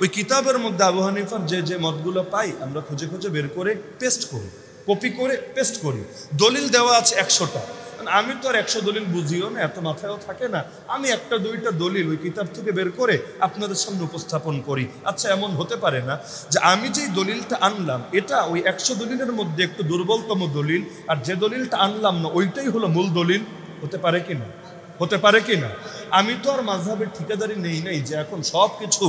Speaker 1: ওই কিতাবের মধ্যে আবু হানিফার যে মতগুলো পাই আমরা খুঁজে খুঁজে বের করে পেস্ট করি, কপি করে পেস্ট করি। দলিল দেওয়া আছে 100টা, আমি তো আর 100 দলিল বুঝিও না, এত মাথায়ও থাকে না, আমি একটা দুইটা দলিল ওই কিতাব থেকে বের করে আপনাদের সামনে উপস্থাপন করি। আচ্ছা, এমন হতে পারে না যে আমি যেই দলিলটা আনলাম এটা ওই 100 দলিলের মধ্যে একটু দুর্বলতম দলিল, আর যে দলিলটা আনলাম না ওইটাই হলো মূল দলিল? হতে পারে কি না? হতে পারে কি না? আমি তো আর মাযহাবের ঠিকাদারি নেই নাই যে এখন সব কিছু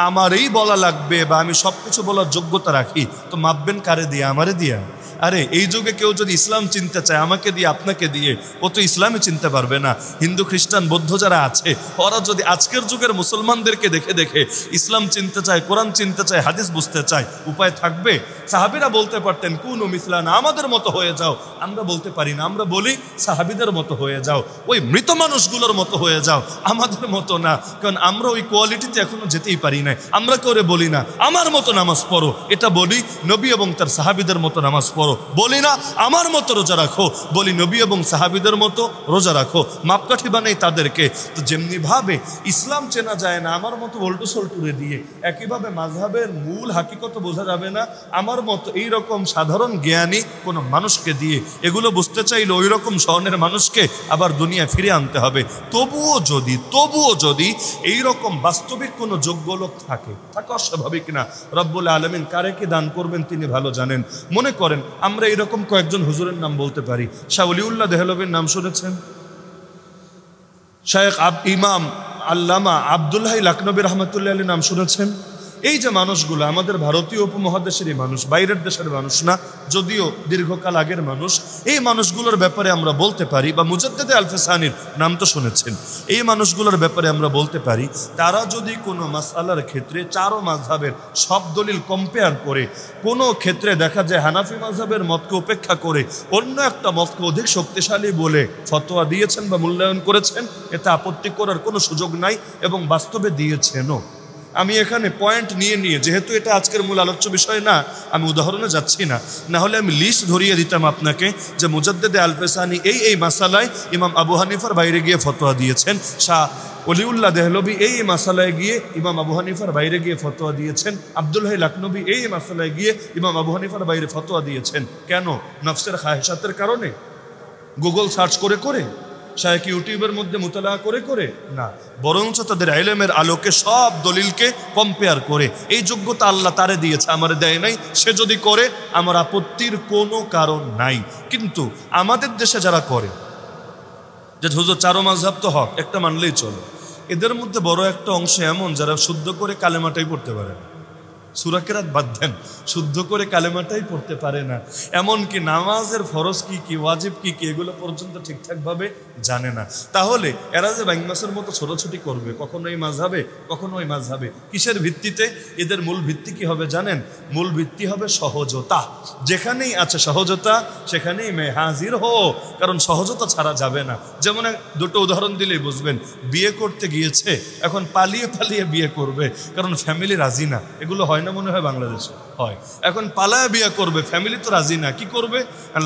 Speaker 1: আমারই বলা লাগবে বা আমি সব কিছু বলার যোগ্যতা রাখি। তো মাপবেন কারে দিয়ে? আমারে দিয়া? আরে এই যুগে কেউ যদি ইসলাম চিনতে চায় আমাকে দিয়ে আপনাকে দিয়ে, ও তো ইসলামই চিনতে পারবে না। হিন্দু খ্রিস্টান বৌদ্ধ যারা আছে ওরা যদি আজকের যুগের মুসলমানদেরকে দেখে দেখে ইসলাম চিনতে চায়, কোরআন চিনতে চায়, হাদিস বুঝতে চায়, উপায় থাকবে? সাহাবীরা বলতে পারতেন কুনু মিসলানা, আমাদের মতো হয়ে যাও। আমরা বলতে পারি না, আমরা বলি সাহাবীদের মতো হয়ে যাও, ওই মৃত মানুষগুলোর মতো হয়ে যাও, আমাদের মতো না। কারণ আমরা ওই কোয়ালিটিতে এখনো যেতেই পারি না। আমরা করে বলি না আমার মতো নামাজ পড়ো, এটা বলি নবী এবং তার সাহাবীদের মতো নামাজ পড়ো। বলি না আমার মতো রোজা রাখো, বলি নবী এবং সাহাবীদের মতো রোজা রাখো। মাপকাঠি বানাই তাদেরকে। তো যেমনি ভাবে ইসলাম চেনা যায় না আমার মতো উল্টো সল্টুরে দিয়ে, একইভাবে মাযহাবের মূল হাকিকত বোঝা যাবে না আমার মতো এইরকম সাধারণ জ্ঞানী কোনো মানুষকে দিয়ে। এগুলো বুঝতে চাইলে ওই রকম শহরের মানুষকে আবার দুনিয়া ফিরে আনতে হবে। তবুও যদি এইরকম বাস্তবিক কোনো যোগ্য লোক থাকে, থাকা অস্বাভাবিক না। রব্বুল আলামিন কারে কি দান করবেন তিনি ভালো জানেন। মনে করেন আমরা এরকম কয়েকজন হুজুরের নাম বলতে পারি। শাহ ওলিউল্লাহ দেহলভীর নাম শুনেছেন? শায়েখ ইমাম আল্লামা আব্দুল হাই লাকনবী রহমতুল্লাহ আলাইহির নাম শুনেছেন? এই যে মানুষগুলো আমাদের ভারতীয় উপমহাদেশেরই মানুষ, বাইরের দেশের মানুষ না, যদিও দীর্ঘকাল আগের মানুষ। এই মানুষগুলোর ব্যাপারে আমরা বলতে পারি, বা মুজাদ্দেদ আল-ফিসানির নাম তো শুনেছেন, এই মানুষগুলোর ব্যাপারে আমরা বলতে পারি তারা যদি কোনো মাসআলার ক্ষেত্রে চারো মাযহাবের সব দলিল কম্পেয়ার করে কোনো ক্ষেত্রে দেখা যায় হানাফি মাযহাবের মতকে উপেক্ষা করে অন্য একটা মতকে অধিক শক্তিশালী বলে ফতোয়া দিয়েছেন বা মূল্যায়ন করেছেন, এতে আপত্তি করার কোনো সুযোগ নাই এবং বাস্তবে দিয়েছেনও। আমি এখানে পয়েন্ট নিয়ে যেহেতু এটা আজকের মূল আলোচ্য বিষয় না, আমি উদাহরণে যাচ্ছি না, না হলে আমি লিস্ট ধরিয়ে দিতাম আপনাকে যে মুজাদ্দেদ আল-ফিসানি এই মাসালায় ইমাম আবু হানিফার বাইরে গিয়ে ফতোয়া দিয়েছেন, শাহ ওলিউল্লাহ দেহলভী এই মাসালায় গিয়ে ইমাম আবু হানিফার বাইরে গিয়ে ফতোয়া দিয়েছেন, আব্দুল হাই লাকনবী এই মাসালায় গিয়ে ইমাম আবু হানিফার বাইরে ফতোয়া দিয়েছেন। কেন? নফসের খায়সাতের কারণে? গুগল সার্চ করে করে? শায়েখ ইউটিউবের মধ্যে মুতালা করে করে? না, বরঞ্চ তাদের ইলমের আলোকে সব দলিলকে কম্পেয়ার করে। এই যোগ্যতা আল্লাহ তারে দিয়েছে, আমারে দেয় নাই। সে যদি করে আমার আপত্তির কোনো কারণ নাই। কিন্তু আমাদের দেশে যারা করে যে হুজুর চারো মাযহাব তো হক, একটা মানলেই চলে, এদের মধ্যে বড় একটা অংশ এমন যারা শুদ্ধ করে কালেমাটাই পড়তে পারে না। সূরা কিরাত বাদ দেন, শুদ্ধ করে কালেমাটাই পড়তে পারে না। এমনকি নামাজের ফরজ কি কি, ওয়াজিব কি কি, এগুলো পর্যন্ত ঠিকঠাকভাবে জানে না। তাহলে এরা যে ব্যাংমাসের মতো ছোটাছুটি করবে, কখনো এই মাযহাবে কখনো ওই মাযহাবে, কিসের ভিত্তিতে? এদের মূল ভিত্তি কি হবে জানেন? মূল ভিত্তি হবে সহজতা। যেখানেই আছে সহজতা সেখানেই মে হাজির হো, কারণ সহজতা ছাড়া যাবে না। যেমন দুটো উদাহরণ দিলেই বুঝবেন। বিয়ে করতে গিয়েছে, এখন পালিয়ে পালিয়ে বিয়ে করবে, কারণ ফ্যামিলি রাজি না। এগুলো হয় না মনে হয় বাংলাদেশে? হয়। এখন পালায়া বিয়ে করবে, ফ্যামিলি তো রাজি না, কি করবে?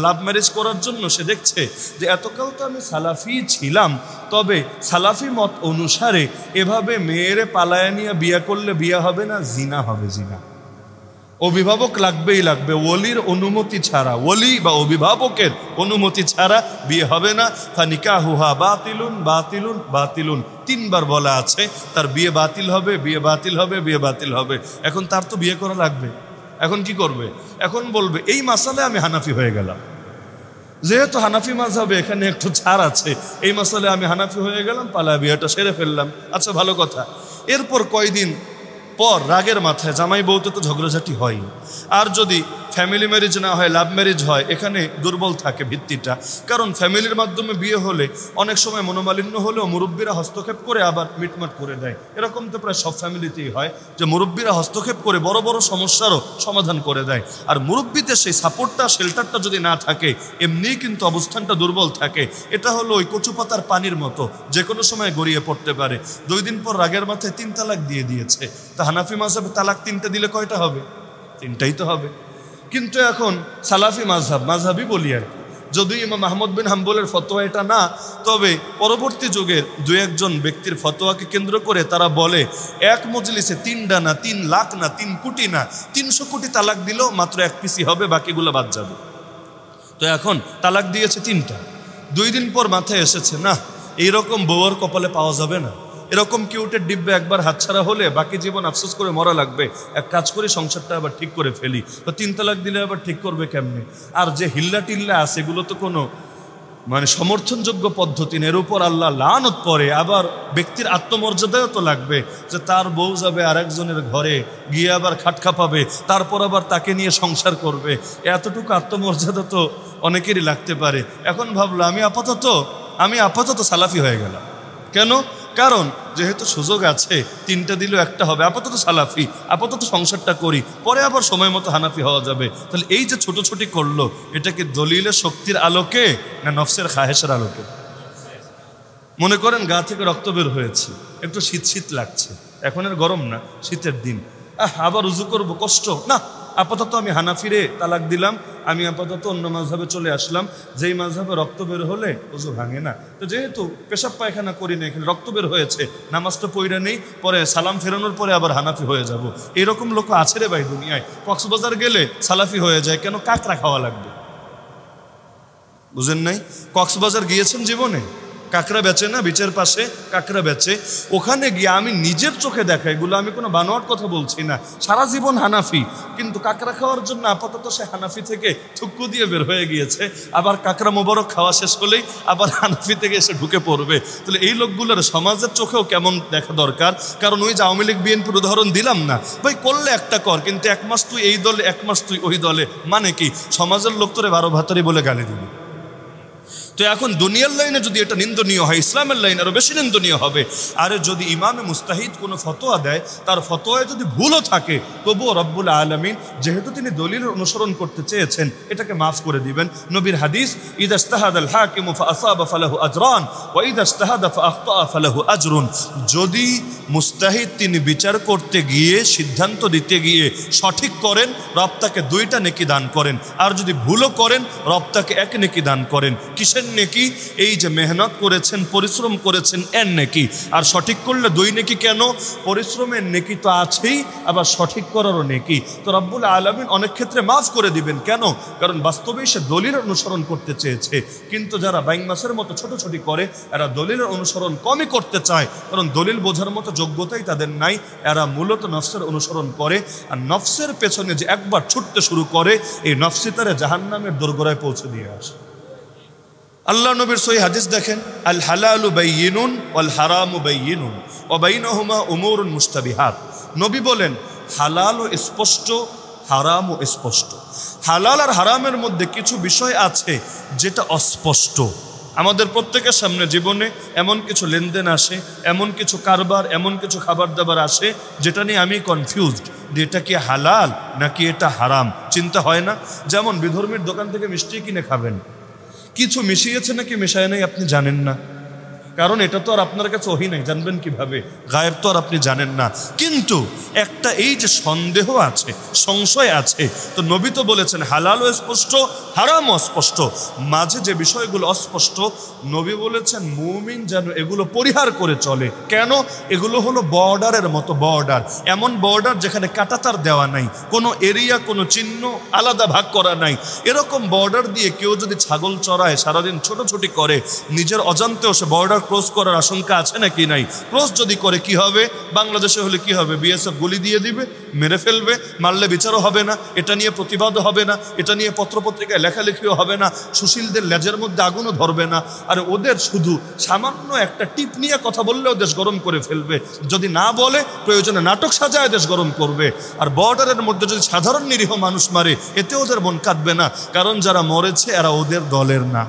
Speaker 1: লাভ ম্যারেজ করার জন্য সে দেখছে যে এতকাল তো আমি সালাফি ছিলাম, তবে সালাফি মত অনুসারে এভাবে মেয়েরে পালায়া নিয়ে বিয়ে করলে বিয়ে হবে না, জিনা হবে, জিনা। অভিভাবক লাগবেই লাগবে, ওলির অনুমতি ছাড়া, ওলি বা অভিভাবকের অনুমতি ছাড়া বিয়ে হবে না। ফানিকাহুহা বাতিলুন বাতিলুন বাতিলুন, 3 বার বলা আছে তার বিয়ে বাতিল হবে, বিয়ে বাতিল হবে, বিয়ে বাতিল হবে। এখন তার তো বিয়ে করা লাগবে। এখন কি করবে? এখন বলবে এই মাসালায় আমি হানাফি হয়ে গেলাম, যেহেতু হানাফি মাযহাবে এখানে একটু ছাড় আছে, এই মাসালায় আমি হানাফি হয়ে গেলাম, পালায়া বিয়েটা সেরে ফেললাম। আচ্ছা, ভালো কথা। এরপর কয়দিন পর রাগের মাথায় জামাই বউতে তো ঝগড়াঝাটি হয়, আর যদি ফ্যামিলি ম্যারেজ না হয়, লাভ ম্যারেজ হয়, এখানে দুর্বল থাকে ভিত্তিটা। কারণ ফ্যামিলির মাধ্যমে বিয়ে হলে অনেক সময় মনোমালিন্য হলেও মুরব্বীরা হস্তক্ষেপ করে আবার মিটমাট করে দেয়। এরকম তো প্রায় সব ফ্যামিলিতেই হয় যে মুরব্বীরা হস্তক্ষেপ করে বড় বড় সমস্যারও সমাধান করে দেয়। আর মুরব্বীদের সেই সাপোর্টটা, শেল্টারটা যদি না থাকে, এমনিই কিন্তু অবস্থানটা দুর্বল থাকে। এটা হলো ওই কচু পাতার পানির মতো, যে কোনো সময় গড়িয়ে পড়তে পারে। 2 দিন পর রাগের মাথায় 3 তালাক দিয়ে দিয়েছে। তা হানাফি মাযহাবে তালাক 3টা দিলে কয়টা হবে? 3টাই তো হবে। কিন্তু এখন সালাফি মাযহাবই বলি আর কি, যদিও ইমাম আহমদ বিন হাম্বলের ফতোয়া এটা না, তবে পরবর্তী যুগের 2-1 ব্যক্তির ফতোয়াকে কেন্দ্র করে তারা বলে এক মজলিসে 3 ডানা, 3 লাখ না, 3 কোটি না, 300 কোটি তালাক দিলেও মাত্র 1 পিসি হবে, বাকিগুলো বাদ যাবে। তো এখন তালাক দিয়েছে 3টা, 2 দিন পর মাথায় এসেছে, না এইরকম বউয়ের কপালে পাওয়া যাবে না, এরকম কিউটের ডিব্বে একবার হাতছাড়া হলে বাকি জীবন আফসোস করে মরা লাগবে। এক কাজ করি, সংসারটা আবার ঠিক করে ফেলি। তো 3 তালাক দিলে আবার ঠিক করবে কেমনে? আর যে হিল্লা টিল্লা আছে এগুলো তো কোনো সমর্থনযোগ্য পদ্ধতি, এর উপর আল্লাহ লানত পড়ে। আবার ব্যক্তির আত্মমর্যাদাও তো লাগবে যে তার বউ যাবে আরেকজনের ঘরে গিয়ে আবার খাটখা পাবে, তারপর আবার তাকে নিয়ে সংসার করবে। এতটুকু আত্মমর্যাদা তো অনেকেরই লাগতে পারে। এখন ভাবলো আমি আপাতত সালাফি হয়ে গেলাম। কেন? কারণ যেহেতু সুযোগ আছে, 3টা দিলেও একটা হবে, আপাতত সালাফি, আপাতত সংসারটা করি, পরে আবার সময় মতো হানাফি হওয়া যাবে। তাহলে এই যে ছোটোছুটি করলো, এটা কি দলিলের শক্তির আলোকে না নফসের খাহেশের আলোকে? মনে করেন গা থেকে রক্ত বের হয়েছে, একটু শীত শীত লাগছে, এখন আর গরম না, শীতের দিন, আবার উজু করবো, কষ্ট না, আপাতত আমি হানাফিরে তালাক দিলাম, আমি আপাতত অন্য মাযহাবে চলে আসলাম, যেই মাযহাবে রক্ত বের হলে ওযু ভাঙে না। তো যেহেতু পেশাব পায়খানা করি না, এখানে রক্ত বের হয়েছে, নামাজটা পইরা নেই, পরে সালাম ফেরানোর পরে আবার হানাফি হয়ে যাব। এরকম লোক আছে রে ভাই দুনিয়ায়। কক্সবাজার গেলে সালাফি হয়ে যায়, কেন? কাঁকড়া খাওয়া লাগবে। বুঝেন নাই? কক্সবাজার গিয়েছেন জীবনে? কাঁকড়া বেচে না, বিচের পাশে কাঁকড়া বেচে, ওখানে গিয়ে আমি নিজের চোখে দেখা, এগুলো আমি কোনো বানোয়াট কথা বলছি না, সারা জীবন হানাফি, কিন্তু কাঁকড়া খাওয়ার জন্য আপাতত সে হানাফি থেকে থুক্কু দিয়ে বের হয়ে গিয়েছে, আবার কাঁকড়া মোবারক খাওয়া শেষ হলেই আবার হানাফি থেকে এসে ঢুকে পড়বে। তাহলে এই লোকগুলোর সমাজের চোখেও কেমন দেখা দরকার। কারণ ওই যে আওয়ামী লীগ বিএনপির উদাহরণ দিলাম না ভাই, করলে একটা কর, কিন্তু 1 মাস তুই এই দলে, 1 মাস তুই ওই দলে, মানে কি? সমাজের লোক তোরে 12 ভাতারি বলে গালি দিবে। তো এখন দুনিয়ার লাইনে যদি এটা নিন্দনীয় হয়, ইসলামের লাইনে আরো বেশি নিন্দনীয় হবে। আর যদি ইমামে মুস্তাহিদ কোনো ফতোয়া দেয়, তার ফতোয়ায় যদি ভুলও থাকে, তবুও রব্বুল আলামিন যেহেতু তিনি দলিলের অনুসরণ করতে চেয়েছেন, এটাকে মাফ করে দিবেন। নবীর হাদিস, ইযা ইজতাহাদাল হাকিমু ফাআসাবা ফালাহু আজরান ওয়া ইযা ইজতাহাদা ফাআখতা ফালাহু আজরুন। যদি মুস্তাহিদ তিনি বিচার করতে গিয়ে, সিদ্ধান্ত দিতে গিয়ে সঠিক করেন, রব তাকে 2টা নেকি দান করেন, আর যদি ভুলও করেন, রব তাকে 1 নেকি দান করেন। কিসের নেকি? এই যে মেহনত করেছেন, পরিশ্রম করেছেন, এর নেকি। আর সঠিক করলে 2 নেকি কেন? পরিশ্রমের নেকি তো আছেই, আবার সঠিক করারও নেকি। তো রব্বুল আলামিন অনেক ক্ষেত্রে মাফ করে দিবেন। কেন? কারণ বাস্তবেই সে দলিলের অনুসরণ করতে চেয়েছে। কিন্তু যারা বাইং মাসের মতো ছোটোছুটি করে, এরা দলিলের অনুসরণ কমই করতে চায়, কারণ দলিল বোঝার মতো যোগ্যতাই তাদের নাই। এরা মূলত নফসের অনুসরণ করে, আর নফসের পেছনে যে একবার ছুটতে শুরু করে, এই নফসি তারে জাহান্নামের দোরগোড়ায় পৌঁছে দিয়ে আসে। আল্লাহ নবীর সহিহ হাদিস দেখেন, আল হালালু বাইয়িনুন ওয়াল হারামু বাইয়িনুন ওয়া বাইনাহুমা উমুরুন মুশতাবিহাত। নবী বলেন, হালালও স্পষ্ট, হারামও স্পষ্ট। হালাল আর হারামের মধ্যে কিছু বিষয় আছে যেটা অস্পষ্ট। আমাদের প্রত্যেকের সামনে জীবনে এমন কিছু লেনদেন আসে, এমন কিছু কারবার, এমন কিছু খাবার দাবার আসে যেটা নিয়ে আমি কনফিউজড যে এটা কি হালাল নাকি এটা হারাম, চিন্তা হয় না? যেমন বিধর্মীর দোকান থেকে মিষ্টি কিনে খাবেন, কিছু মিশিয়েছে নাকি মেশায় নাই আপনি জানেন না, কারণ এটা তো আর আপনার কাছে ওহী নাই, জানবেন কিভাবে? গায়েব তো আর আপনি জানেন না। কিন্তু একটা এই যে সন্দেহ আছে, সংশয় আছে, তো নবী তো বলেছেন হালালও স্পষ্ট, হারামও স্পষ্ট। মাঝে যে বিষয়গুলো অস্পষ্ট, নবী বলেছেন মুমিন যেন এগুলো পরিহার করে চলে। কেন? এগুলো হলো বর্ডারের মতো বর্ডার, এমন বর্ডার যেখানে কাঁটাতার দেওয়া নাই, কোনো এরিয়া, কোনো চিহ্ন আলাদা ভাগ করা নাই। এরকম বর্ডার দিয়ে কেউ যদি ছাগল চড়ায়, সারাদিন ছোটাছুটি করে, নিজের অজান্তেও সে বর্ডার ক্রস করার আশঙ্কা আছে নাকি নাই? ক্রস যদি করে কি হবে? বাংলাদেশে হলে কি হবে? বিএসএফ গুলি দিয়ে দিবে, মেরে ফেলবে, মারলে বিচারও হবে না, এটা নিয়ে প্রতিবাদও হবে না, এটা নিয়ে পত্রপত্রিকায় লেখালেখিও হবে না, সুশীলদের লেজের মধ্যে আগুনও ধরবে না। আর ওদের শুধু সামান্য একটা টিপ নিয়ে কথা বললেও দেশ গরম করে ফেলবে, যদি না বলে প্রয়োজনে নাটক সাজায় দেশ গরম করবে। আর বর্ডারের মধ্যে যদি সাধারণ নিরীহ মানুষ মারে, এতে ওদের মন কাঁদবে না, কারণ যারা মরেছে এরা ওদের দলের না,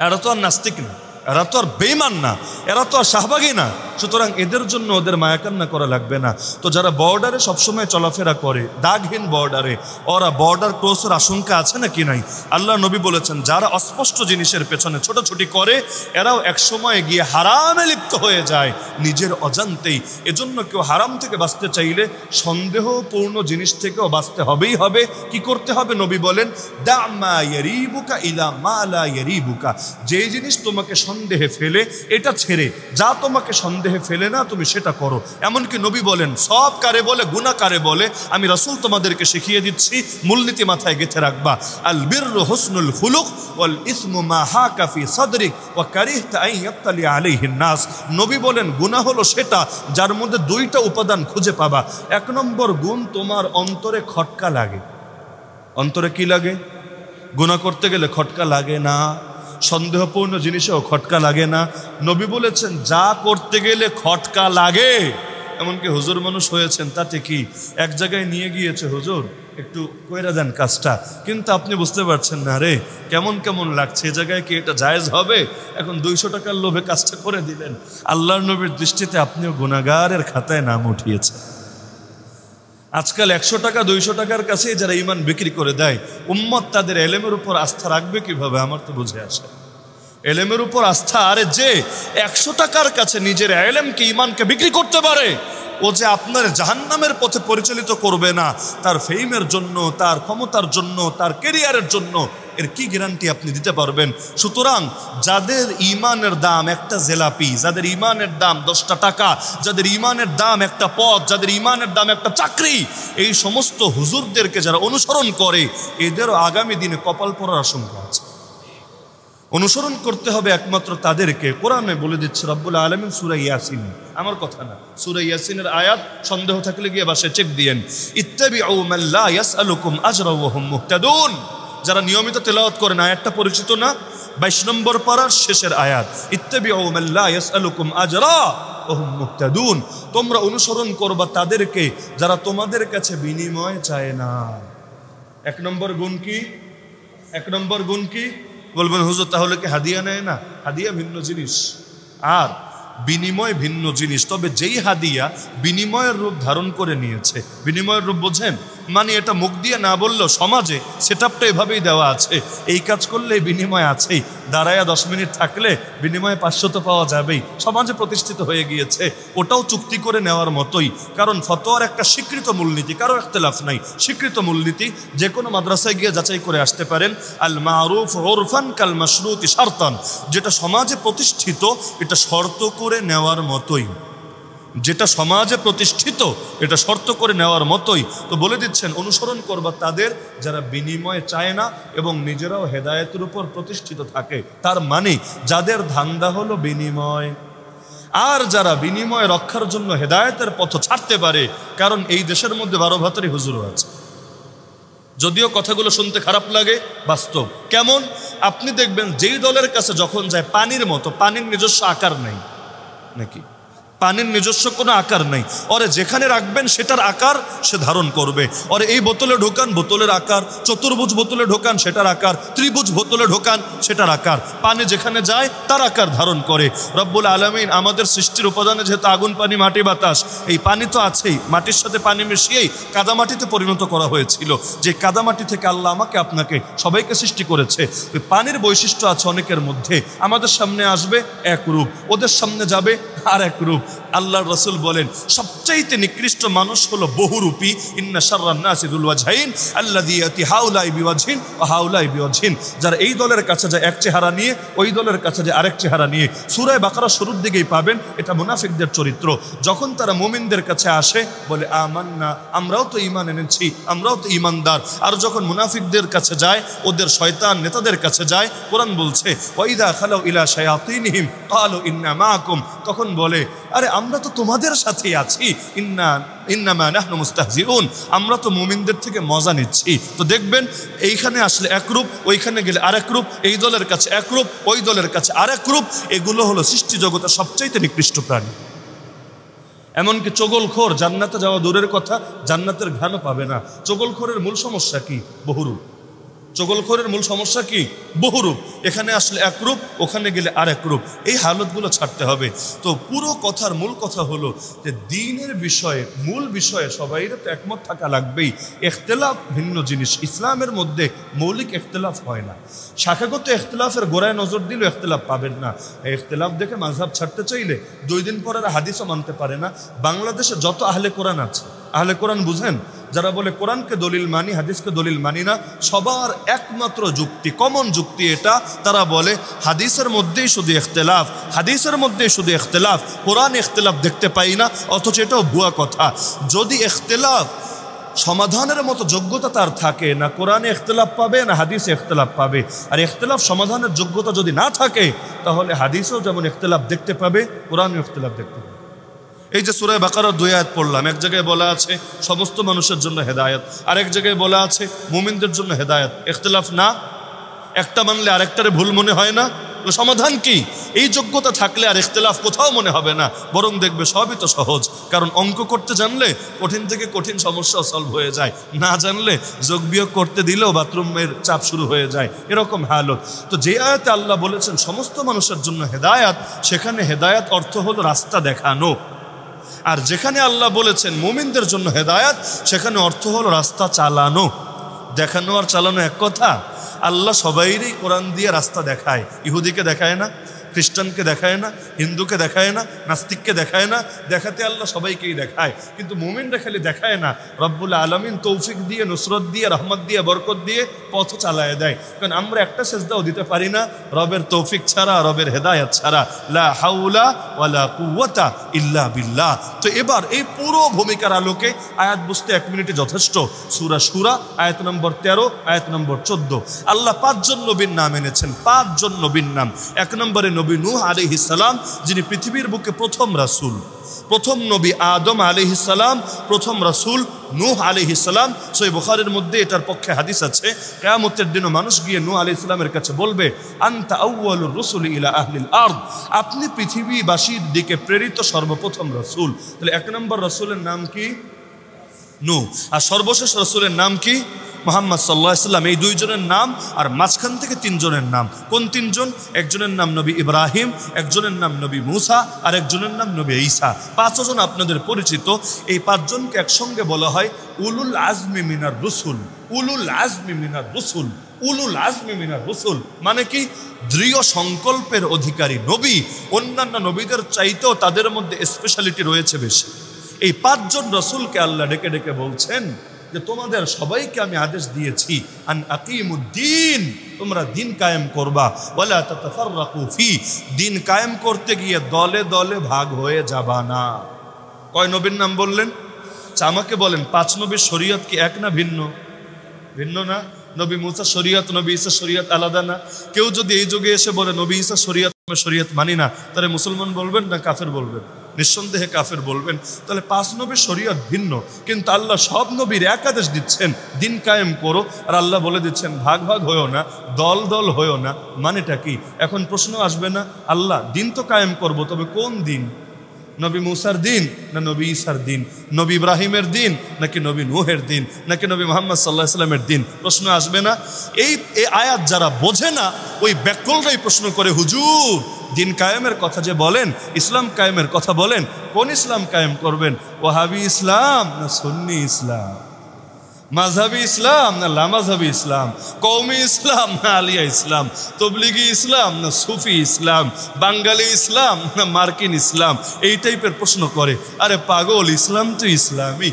Speaker 1: এরা তো আর নাস্তিক না, এরা তো আর বেঈমান না, এরা তো আর শাহবাগী না। সুতরাং এদের জন্য ওদের মায়াকান্না করা লাগবে না। তো যারা বর্ডারে সবসময় চলাফেরা করে, দাগহীন বর্ডারে, ওরা বর্ডার ক্রসের আশঙ্কা আছে নাকি নাই? আল্লাহ নবী বলেছেন, যারা অস্পষ্ট জিনিসের পেছনে ছোটাছুটি করে, এরাও এক সময় গিয়ে হারামে লিপ্ত হয়ে যায় নিজের অজান্তেই। এজন্য কেউ হারাম থেকে বাঁচতে চাইলে সন্দেহপূর্ণ জিনিস থেকেও বাঁচতে হবেই হবে। কি করতে হবে? নবী বলেন, দা মা ইয়ারিবুকা ইলা মা লা ইয়ারিবুকা। যেই জিনিস তোমাকে সন্দেহে ফেলে, এটা ছেড়ে, যা তোমাকে সন্দেহ সন্দেহে ফেলে না তুমি সেটা করো। এমনকি নবী বলেন সব কারে বলে গুনাহ কারে বলে আমি রাসূল তোমাদেরকে শিখিয়ে দিচ্ছি, মূলনীতি মাথায় গেঁথে রাখবা। আল বিররু হুসনুল খুলুক ওয়াল ইসমু মা হাকা ফি সাদরিক ওয়া কারিহতা আন ইয়াত্তালি আলাইহিন নাস। নবী বলেন গুনাহ হলো সেটা যার মধ্যে দুইটা উপাদান খুঁজে পাবা। এক নম্বর গুণ, তোমার অন্তরে খটকা লাগে। অন্তরে কি লাগে? গুনাহ করতে গেলে খটকা লাগে না, সন্দেহপূর্ণ জিনিসেও খটকা লাগে না। নবী বলেছেন যা করতে গেলে খটকা লাগে, এমনকি হুজুর মানুষ হয়েছেন তাতে কি, এক জায়গায় নিয়ে গিয়েছে হুজুর একটু কইরা দেন কাজটা, কিন্তু আপনি বুঝতে পারছেন না রে কেমন কেমন লাগছে, এ জায়গায় কি এটা জায়েজ হবে? এখন 200 টাকার লোভে কাজটা করে দিলেন। আল্লাহর নবীর দৃষ্টিতে আপনিও গুনাহগারের খাতায় নাম উঠিয়েছেন। আজকাল 100 টাকা 200 টাকার কাছে যারা ইমান বিক্রি করে দেয়, উম্মত তাদের এলেমের উপর আস্থা রাখবে কিভাবে? আমার তো বুঝে আসে এলেমের উপর আস্থা। আরে যে 100 টাকার কাছে নিজের এলেমকে ইমানকে বিক্রি করতে পারে, ও যে আপনার জাহান্নামের পথে পরিচালিত করবে না, তার ফেমের জন্য, তার ক্ষমতার জন্য, তার ক্যারিয়ারের জন্য, এর কি গ্যারান্টি আপনি দিতে পারবেন? সুতরাং যাদের ইমানের দাম একটা জেলাপি, যাদের ইমানের দাম 10টা টাকা, যাদের ইমানের দাম একটা পদ, যাদের ইমানের দাম একটা চাকরি, এই সমস্ত হুজুরদেরকে যারা অনুসরণ করে, এদেরও আগামী দিনে কপাল পড়ার আশঙ্কা আছে। অনুসরণ করতে হবে একমাত্র তাদেরকে। কোরআনে বলে দিচ্ছে রব্বুল আলামিন সূরা ইয়াসিন, আমার কথা না, সূরা ইয়াসিনের আয়াত সন্দেহ থাকলে গিয়ে বাসায় চেক দিয়েন। ইত্তাবিউ মান লা ইয়াসআলুকুম আজরা ওয়া হুম মুহতাদুন। যারা নিয়মিত তেলাওয়াত করেন, আয়াতটা পরিচিত না? 22 নম্বর পারার শেষের আয়াত, ইত্তাবিউ মান লা ইয়াসআলুকুম আজরা ওয়া হুম মুহতাদুন। তোমরা অনুসরণ করবা তাদেরকে যারা তোমাদের কাছে বিনিময় চায় না। এক নম্বর গুণ কি? এক নম্বর গুণ কি? বলবেন হুজুর তাহলে কি হাদিয়া নেয় না? হাদিয়া ভিন্ন জিনিস আর বিনিময় ভিন্ন জিনিস। তবে যেই হাদিয়া বিনিময়ের রূপ ধারণ করে নিয়েছে, বিনিময়ের রূপ বোঝেন, মানে এটা মুখ দিয়ে না বললেও সমাজে সেটআপটা এভাবেই দেওয়া আছে, এই কাজ করলে বিনিময় আছেই, দাঁড়ায়া 10 মিনিট থাকলে বিনিময়ে 500 তো পাওয়া যাবেই, সমাজে প্রতিষ্ঠিত হয়ে গিয়েছে, ওটাও চুক্তি করে নেওয়ার মতোই। কারণ ফতোয়ার একটা স্বীকৃত মূলনীতি, কারো ইখতিলাফ নাই, স্বীকৃত মূলনীতি, যে কোনো মাদ্রাসায় গিয়ে যাচাই করে আসতে পারেন। আল মারুফ উরফান কাল মাশরুতি শারতান, যেটা সমাজে প্রতিষ্ঠিত এটা শর্ত করে নেওয়ার মতোই, যেটা সমাজে প্রতিষ্ঠিত এটা শর্ত করে নেওয়ার মতোই। তো বলে দিচ্ছেন অনুসরণ করবা তাদের যারা বিনিময় চায় না এবং নিজেরাও হেদায়েতের উপর প্রতিষ্ঠিত থাকে। তার মানে যাদের ধান্দা হলো বিনিময়, আর যারা বিনিময় রক্ষার জন্য হেদায়েতের পথ ছাড়তে পারে। কারণ এই দেশের মধ্যে 12 ভাতারি হুজুরও আছে, যদিও কথাগুলো শুনতে খারাপ লাগে, বাস্তব। কেমন? আপনি দেখবেন যেই দলের কাছে যখন যায়, পানির মতো, পানির নিজস্ব আকার নেই নাকি? পানির নিজস্ব কোনো আকার নেই, ওরে যেখানে রাখবেন সেটার আকার সে ধারণ করবে। ওরে এই বোতলে ঢোকান, বোতলের আকার, চতুর্ভুজ বোতলে ঢোকান সেটার আকার, ত্রিভুজ বোতলে ঢোকান সেটার আকার, পানি যেখানে যায় তার আকার ধারণ করে। রব্বুল আলামিন আমাদের সৃষ্টির উপাদানে যেহেতু আগুন, পানি, মাটি, বাতাস, এই পানি তো আছেই, মাটির সাথে পানি মিশিয়েই কাদামাটিতে পরিণত করা হয়েছিল। যে কাদামাটি থেকে আল্লাহ আমাকে আপনাকে সবাইকে সৃষ্টি করেছে। ওই পানির বৈশিষ্ট্য আছে অনেকের মধ্যে, আমাদের সামনে আসবে এক রূপ, ওদের সামনে যাবে আর এক রূপ। আল্লাহর রাসূল বলেন সবচাইতে নিকৃষ্ট মানুষ হলো বহুরূপী। ইন্না শাররান নাসি যুল ওয়াজহাইন আল্লাযী ইয়াতি হাউলাই বিওয়াজহিন ওয়া হাউলাই বিওয়াজহিন। যারা এই দলের কাছে যায় এক চেহারা নিয়ে, ওই দলের কাছে যায় আরেক চেহারা নিয়ে। সূরা বাকারা শুরুর দিকেই পাবেন, এটা মুনাফিকদের চরিত্র। যখন তারা মুমিনদের কাছে আসে বলে আমান্না, আমরাও তো ঈমান এনেছি, আমরাও তো ঈমানদার। আর যখন মুনাফিকদের কাছে যায়, ওদের শয়তান নেতাদের কাছে যায়, কোরআন বলছে ওয়াইদা খালাউ ইলা শায়াতিনহিম ক্বালু ইন্না মাআকুম, তখন বলে আরে আমরা তো তোমাদের সাথেই আছি, ইন্নামা নাহনু মুস্তাহজিউন, আমরা তো মুমিনদের থেকে মজা নিচ্ছি। তো দেখবেন এইখানে আসলে একরূপ, ওইখানে গেলে আরেক রূপ, এই দলের কাছে একরূপ, ওই দলের কাছে আরেক রূপ। এগুলো হলো সৃষ্টি জগতের সবচাইতে নিকৃষ্ট প্রাণী। এমনকি চগলখোর জান্নাতে যাওয়া দূরের কথা, জান্নাতের ঘ্রাণও পাবে না। চগলখোরের মূল সমস্যা কি? বহুরূপ। চগলখোরের মূল সমস্যা কি? বহুরূপ। এখানে আসলে একরূপ, ওখানে গেলে আরেক রূপ। এই হালতগুলো ছাড়তে হবে। তো পুরো কথার মূল কথা হলো যে দিনের বিষয়ে, মূল বিষয়ে সবাই তো একমত থাকা লাগবেই। ইখতিলাফ ভিন্ন জিনিস, ইসলামের মধ্যে মৌলিক ইখতিলাফ হয় না। শাখাগত ইখতিলাফের গোড়ায় নজর দিলেও ইখতিলাফ পাবেন না। ইখতিলাফ দেখে মাযহাব ছাড়তে চাইলে 2 দিন পর আর হাদিসও মানতে পারে না। বাংলাদেশে যত আহলে কোরআন আছে, আহলে কোরআন বুঝেন, যারা বলে কোরআনকে দলিল মানি, হাদিসকে দলিল মানি না, সবার একমাত্র যুক্তি, কমন যুক্তি এটা, তারা বলে হাদিসের মধ্যেই শুধু ইখতিলাফ, হাদিসের মধ্যেই শুধু ইখতিলাফ, কোরআন ইখতিলাফ দেখতে পাই না। অথচ এটাও ভুয়া কথা। যদি ইখতিলাফ সমাধানের মতো যোগ্যতা তার থাকে, না কোরআনে ইখতিলাফ পাবে না হাদিসে ইখতিলাফ পাবে। আর ইখতিলাফ সমাধানের যোগ্যতা যদি না থাকে, তাহলে হাদিসেও যেমন ইখতিলাফ দেখতে পাবে, কোরআনেও ইখতিলাফ দেখতে পাবে। এই যে সূরা বাকারার 2 আয়াত পড়লাম, এক জায়গায় বলা আছে সমস্ত মানুষের জন্য হেদায়েত, আরেক জায়গায় বলা আছে মুমিনদের জন্য হেদায়েত। ইখতিলাফ না? একটা মানলে আরেকটারে ভুল মনে হয় না? সমাধান কি? এই যোগ্যতা থাকলে আর ইখতিলাফ কোথাও মনে হবে না, বরং দেখবে সবই তো সহজ। কারণ অঙ্ক করতে জানলে কঠিন থেকে কঠিন সমস্যা সলভ হয়ে যায়, না জানলে যোগ বিয়োগ করতে দিলেও বাথরুমের চাপ শুরু হয়ে যায়, এরকম হালত। তো যে আয়াতে আল্লাহ বলেছেন সমস্ত মানুষের জন্য হেদায়াত, সেখানে হেদায়াত অর্থ হলো রাস্তা দেখানো। আর যেখানে আল্লাহ বলেছেন মুমিনদের জন্য হেদায়াত, সেখানে অর্থ হলো রাস্তা চালানো। দেখানো আর চালানো এক কথা। আল্লাহ সবাইরই কোরআন দিয়ে রাস্তা দেখায়। ইহুদিকে দেখায় না, খ্রিস্টানকে দেখায় না, হিন্দুকে দেখায় না, নাস্তিককে দেখায় না, দেখাতে আল্লাহ সবাইকেই দেখায়। কিন্তু মুমিনরা খালি দেখায় না, রব্বুল আলামিন তৌফিক দিয়ে, নুসরত দিয়ে, রহমত দিয়ে, বরকত দিয়ে পথ চালায় দেয়। কারণ আমরা একটা সেজদাও দিতে পারি না রবের তৌফিক ছাড়া, রবের হেদায়েত ছাড়া। লা হাওলা ওয়ালা কুওয়াতা ইল্লা বিল্লাহ। তো এবার এই পুরো ভূমিকার আলোকে আয়াত বুঝতে 1 মিনিটে যথেষ্ট। সূরা শূরা আয়াত নম্বর 13, আয়াত নম্বর 14। আল্লাহ 5 জন নবীর নাম এনেছেন, 5 জন নবীর নাম। 1 নম্বরে নবী নূহ আলাইহিস সালাম, যিনি পৃথিবীর বুকে প্রথম রাসূল। প্রথম নবী আদম আলাইহিস সালাম, প্রথম রাসূল নূহ আলাইহিস সালাম। সহিহ বুখারীর মধ্যে এটার পক্ষে হাদিস আছে, কিয়ামতের দিনে মানুষ গিয়ে নূহ আলাইহিস সালামের কাছে বলবে, আনতা আউয়ালুর রাসূলি ইলা আহলিল আরদ, আপনি পৃথিবীবাসীর দিকে প্রেরিত সর্বপ্রথম রাসূল। তাহলে 1 নম্বর রাসূলের নাম কি? নূহ। আর সর্বশেষ রাসূলের নাম কি? মুহাম্মদ সাল্লাল্লাহু আলাইহি সাল্লাম। এই 2 জনের নাম, আর মাঝখান থেকে 3 জনের নাম। কোন 3 জন? একজনের নাম নবী ইব্রাহিম, একজনের নাম নবী মূসা, আর একজনের নাম নবী ঈসা। 5 জন আপনাদের পরিচিত। এই 5 জনকে একসঙ্গে বলা হয় উলুল আজমি মিনার রসুল। উলুল আজমি মিনার রসুল, উলুল আজমি মিনার রসুল মানে কি? দৃঢ় সংকল্পের অধিকারী নবী। অন্যান্য নবীদের চাইতেও তাদের মধ্যে স্পেশালিটি রয়েছে বেশি। এই 5 জন রসুলকে আল্লাহ ডেকে ডেকে বলছেন যে তোমাদের সবাইকে আমি আদেশ দিয়েছি, আন আকিমুদ্দিন, তোমরা দিন কায়েম করবা, ওয়ালা তাতাফাররাকু ফি, দিন কায়েম করতে গিয়ে দলে দলে ভাগ হয়ে যাবা না। কয় নবীর নাম বললেন? আমাকে বলেন 5 নবীর শরীয়ত কি এক না ভিন্ন? ভিন্ন না? নবী মূসা শরীয়ত, নবী ঈসা শরীয়ত আলাদা না? কেউ যদি এই যুগে এসে বলে নবী ঈসা শরীয়ত মানি না, তাহলে মুসলমান বলবেন না কাফের বলবেন? নিঃসন্দেহে কাফের বলবেন। তাহলে 5 নবীর শরীয়ত ভিন্ন, কিন্তু আল্লাহ সব নবীর এক আদেশ দিচ্ছেন, দিন কায়েম করো। আর আল্লাহ বলে দিচ্ছেন ভাগ ভাগ হয়েও না, দল দল হয়েও না। মানেটা কি? এখন প্রশ্ন আসবে না, আল্লাহ দিন তো কায়েম করব, তবে কোন দিন? নবী মূসার দিন না নবী ঈসার দিন? নবী ইব্রাহিমের দিন নাকি নবী নূহের দিন নাকি নবী মুহাম্মদ সাল্লাল্লাহু আলাইহি সাল্লামের দিন? প্রশ্ন আসবে না? এই আয়াত যারা বোঝে না, ওই ব্যাককলরাই প্রশ্ন করে, হুজুর দিন কায়েমের কথা যে বলেন, ইসলাম কায়েমের কথা বলেন, কোন ইসলাম কায়েম করবেন? ওয়াহাবি ইসলাম না সুন্নি ইসলাম? মাযহাবি ইসলাম না লামাযহাবি ইসলাম? কওমি ইসলাম না আলিয়া ইসলাম? তবলিগি ইসলাম না সুফি ইসলাম? বাঙালি ইসলাম না মার্কিন ইসলাম? এই টাইপের প্রশ্ন করে। আরে পাগল, ইসলাম তো ইসলামই।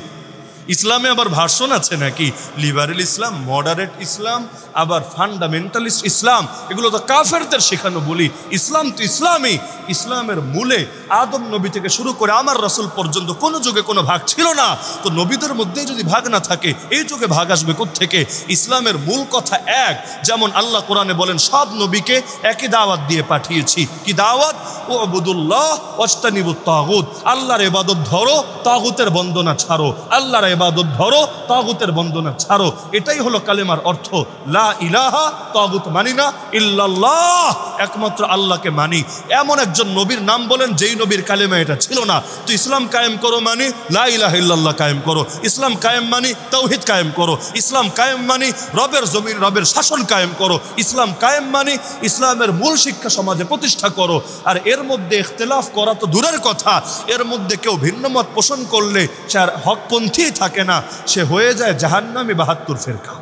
Speaker 1: ইসলামে আবার ভার্সন আছে নাকি? লিবারেল ইসলাম, মডারেট ইসলাম, আবার ফান্ডামেন্টালিস্ট ইসলাম। এগুলো তো কাফেরদের শেখানো বলি। ইসলাম তো ইসলামই। ইসলামের মূলে আদম নবী থেকে শুরু করে আমার রাসূল পর্যন্ত কোনো যুগে কোনো ভাগ ছিল না। তো নবীদের মধ্যে যদি ভাগ না থাকে, এই যুগে ভাগ আসবে কোত্থেকে? ইসলামের মূল কথা এক। যেমন আল্লাহ কোরআনে বলেন সব নবীকে একই দাওয়াত দিয়ে পাঠিয়েছি। কি দাওয়াত? উবুদুল্লাহ ওয়াজতানিবুত তাগুত, আল্লাহর ইবাদত ধরো, তাগুতের বন্দনা ছাড়ো। আল্লাহর ইবাদত ধরো, তাগুতের বন্দনা ছাড়ো। এটাই হলো কালেমার অর্থ। লা ইলাহা, তাগুত মানি না, ইল্লাল্লাহ, একমাত্র আল্লাহকে মানি। এমন একজন নবীর নাম বলেন যেই নবীর কালেমা এটা ছিল না। তো ইসলাম কায়েম করো মানে লা ইলাহা ইল্লাল্লাহ কায়েম করো। ইসলাম কায়েম মানি তাওহীদ কায়েম করো। ইসলাম কায়েম মানি রবের জমিন, রবের শাসন কায়েম করো। ইসলাম কায়েম মানি ইসলামের মূল শিক্ষা সমাজে প্রতিষ্ঠা করো। আর এর মধ্যে ইখতিলাফ করা তো দূরের কথা, এর মধ্যে কেউ ভিন্ন মত পোষণ করলে সে আর হকপন্থী থাকে না, সে হয়ে যায় জাহান্নামী 72 ফেরকা।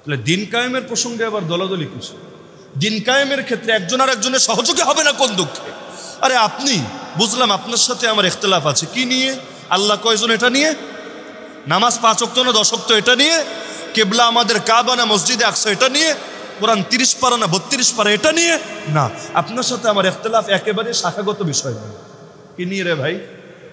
Speaker 1: তাহলে দিন কায়েমের প্রসঙ্গে আবার দলাদলি কিছু? দিন কায়েমের ক্ষেত্রে একজন আর একজনের সহযোগী হবে না কোন দুঃখে? আরে আপনি, বুঝলাম আপনার সাথে আমার ইখতিলাফ আছে, কি নিয়ে? আল্লাহ কয়জন এটা নিয়ে? নামাজ 5 ওয়াক্ত না 10 ওয়াক্ত এটা নিয়ে, কিবলা আমাদের কাবা না মসজিদে আকসা এটা নিয়ে, কোরআন 30 পারা না 32 পারা এটা নিয়ে না। আপনার সাথে আমার ইখতিলাফ একেবারে শাখাগত বিষয় নয়। কি নিয়ে রে ভাই,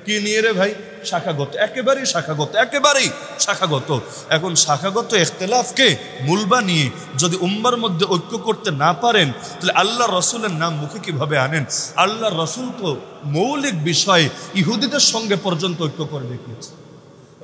Speaker 1: কি নিয়ে রে ভাই? শাখাগত, একেবারেই শাখাগত, একেবারেই শাখাগত। এখন শাখাগত ইখতিলাফকে মূল বানিয়ে যদি উম্মার মধ্যে ঐক্য করতে না পারেন, তাহলে আল্লাহ রসুলের নাম মুখে কিভাবে আনেন? আল্লাহ রসুল তো মৌলিক বিষয়ে ইহুদিদের সঙ্গে পর্যন্ত ঐক্য করে দেখিয়েছে।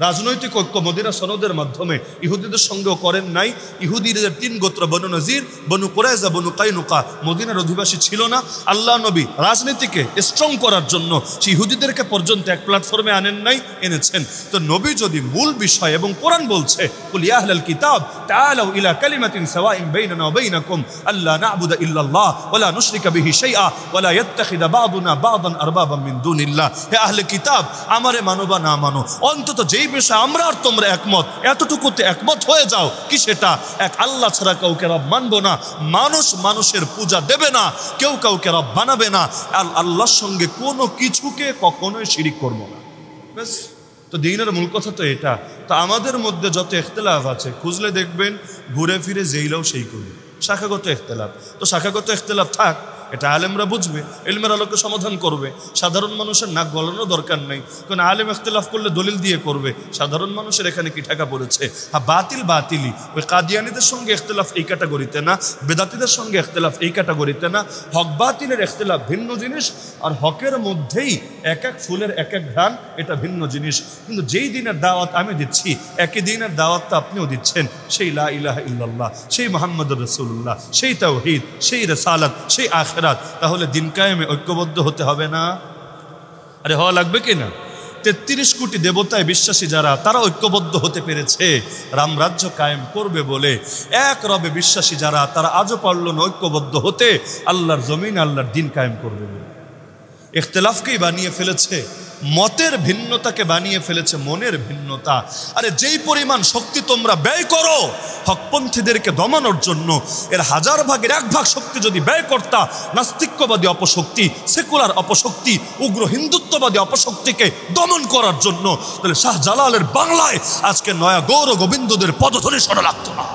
Speaker 1: রাজনৈতিক ঐক্য মদিনা সনদের মাধ্যমে ইহুদিদের সঙ্গেও করেন নাই। ইহুদিদের 3 গোত্র, বনু নজির, বনু কুরাইজা, বনু কাইনুকা, মদিনার অধিবাসী ছিল না। আল্লাহ নবী রাজনীতিকে স্ট্রং করার জন্য সেই ইহুদিদেরকে পর্যন্ত এক প্ল্যাটফর্মে আনেন নাই, এনেছেন। তো নবী যদি মূল বিষয়, এবং কোরআন বলছে কুল ইয়া আহলাল কিতাব তাআলাউ ইলা কালিমাতিন সাওয়াইন বাইনানা ওয়া বাইনাকুম আল্লা না'বুদা ইল্লাল্লাহ ওয়া লা নুশরিকা বিহি শাইআ ওয়া লা ইয়াত্তাখিযা বা'দুনা বা'দান আরবাবাম মিন দুনিল্লাহ। হে আহলে কিতাব, আমারে মানো বা না মানো, অন্তত যেই বিষয়ে আমরা আর তোমরা একমত, এতটুকুতে একমত হয়ে যাও। কি সেটা? এক আল্লাহ ছাড়া কাউকে রব মানবো না, মানুষ মানুষের পূজা দেবে না, কেউ কাউকে রব বানাবে না, আর আল্লাহর সঙ্গে কোনো কিছুকে কখনোই শিরিক করবো না। ব্যাস, তো দ্বীনের মূল কথা তো এটা। তো আমাদের মধ্যে যত ইখতিলাফ আছে খুঁজলে দেখবেন ঘুরে ফিরে যেইলাও সেই করি শাখাগত ইখতিলাফ। তো শাখাগত ইখতিলাফ থাক, এটা আলেমরা বুঝবে, ইলমের আলোকে সমাধান করবে। সাধারণ মানুষের নাক গলানোর দরকার নেই, কারণ আলেম ইখতিলাফ করলে দলিল দিয়ে করবে। সাধারণ মানুষের এখানে কি ঠেকা পড়েছে? হ্যাঁ, বাতিল বাতিলই। ওই কাদিয়ানীদের সঙ্গে ইখতিলাফ এই ক্যাটাগরিতে না, বেদাতিদের সঙ্গে ইখতিলাফ এই ক্যাটাগরিতে না। হক বাতিলের ইখতিলাফ ভিন্ন জিনিস, আর হকের মধ্যেই এক এক ফুলের এক এক ঘ্রাণ, এটা ভিন্ন জিনিস। কিন্তু যেই দিনের দাওয়াত আমি দিচ্ছি, একই দিনের দাওয়াতটা আপনিও দিচ্ছেন, সেই লা ইলাহা ইল্লাল্লাহ, সেই মুহাম্মদুর রাসূলুল্লাহ, সেই তাওহীদ, সেই রিসালাত, সেই আখিরাত। তাহলে দিন কায়েমে ঐক্যবদ্ধ হতে হবে না? আরে হওয়া লাগবে কি না? 33 কোটি দেবতায় বিশ্বাসী যারা, তারা ঐক্যবদ্ধ হতে পেরেছে রামরাজ্য কায়েম করবে বলে। এক রবে বিশ্বাসী যারা, তারা আজও পারল না ঐক্যবদ্ধ হতে আল্লাহর জমিন, আল্লাহর দিন কায়েম করবে বলে। ইখতিলাফকেই বানিয়ে ফেলেছে, মতের ভিন্নতাকে বানিয়ে ফেলেছে মনের ভিন্নতা। আরে যেই পরিমাণ শক্তি তোমরা ব্যয় করো হকপন্থীদেরকে দমানোর জন্য, এর 1000 ভাগের 1 ভাগ শক্তি যদি ব্যয় করতা নাস্তিক্যবাদী অপশক্তি, সেকুলার অপশক্তি, উগ্র হিন্দুত্ববাদী অপশক্তিকে দমন করার জন্য, তাহলে শাহজালালের বাংলায় আজকে নয়া গৌর গোবিন্দদের পদধ্বনি শোনা লাগতো না।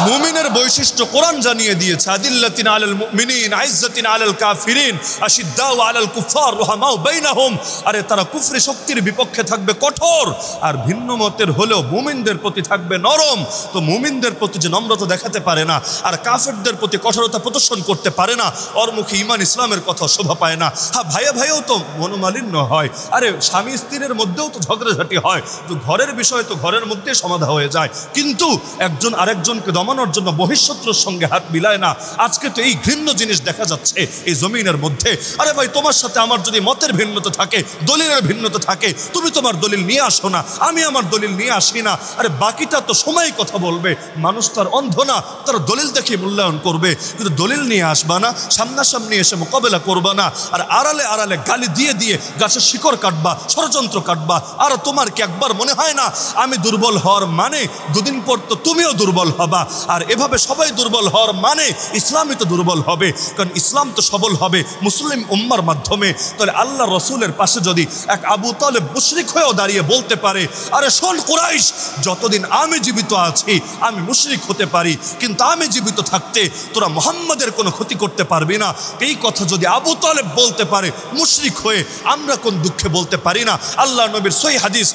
Speaker 1: মুমিনের বৈশিষ্ট্য কোরআন জানিয়ে দিয়েছে, আদিল্লাতিন আলাল মুমিনিন আইজ্জাতিন আলাল কাফিরিন আশিদ্দাউ আলাল কুফার রুহামাউ বাইনাহুম। আরে তারা কুফরি শক্তির বিপক্ষে থাকবে কঠোর, আর ভিন্ন মতের হলেও মুমিনদের প্রতি থাকবে নরম। তো মুমিনদের প্রতি যে নম্রতা দেখাতে পারে না, আর কাফেরদের প্রতি কঠোরতা প্রদর্শন করতে পারে না, ওর মুখে ঈমান ইসলামের কথা শোভা পায় না। হ্যাঁ, ভাইয়া ভাইয়াও তো মনোমালিন্য হয়, আরে স্বামী স্ত্রীর মধ্যেও তো ঝগড়াঝাটি হয়, তো ঘরের বিষয় তো ঘরের মধ্যে সমাধান হয়ে যায়। কিন্তু একজন আরেকজনকে দমানোর জন্য বহিঃশত্রুর সঙ্গে হাত মিলায় না। আজকে তো এই ঘৃণ্য জিনিস দেখা যাচ্ছে এই জমিনের মধ্যে। আরে ভাই, তোমার সাথে আমার যদি মতের ভিন্নতা থাকে, দলিলের ভিন্নতা থাকে, তুমি তোমার দলিল নিয়ে আসো না, আমি আমার দলিল নিয়ে আসি না। আরে বাকিটা তো সময় কথা বলবে। মানুষ তার অন্ধ না, তার দলিল দেখে মূল্যায়ন করবে। কিন্তু দলিল নিয়ে আসবা না, সামনাসামনি এসে মোকাবেলা করবা না, আর আড়ালে আড়ালে গালি দিয়ে দিয়ে গাছের শিকড় কাটবা, ষড়যন্ত্র কাটবা। আর তোমার কি একবার মনে হয় না আমি দুর্বল হওয়ার মানে 2 দিন পর তো তুমিও দুর্বল হবা, আর এভাবে সবাই দুর্বল হওয়ার মানে ইসলামই তো দুর্বল হবে, কারণ ইসলাম তো সবল হবে মুসলিম উম্মার মাধ্যমে। তাহলে আল্লাহ রসুলের পাশে যদি এক আবু তালেব মুশরিক হয়েও দাঁড়িয়ে বলতে পারে, আরে শোন কুরাইশ, যতদিন আমি জীবিত আছি আমি মুশরিক হতে পারি, কিন্তু আমি জীবিত থাকতে তোরা মুহাম্মাদের কোনো ক্ষতি করতে পারবি না। এই কথা যদি আবু তালেব বলতে পারে মুশরিক হয়ে, আমরা কোন দুঃখে বলতে পারি না? আল্লাহ নবীর সহি হাদিস,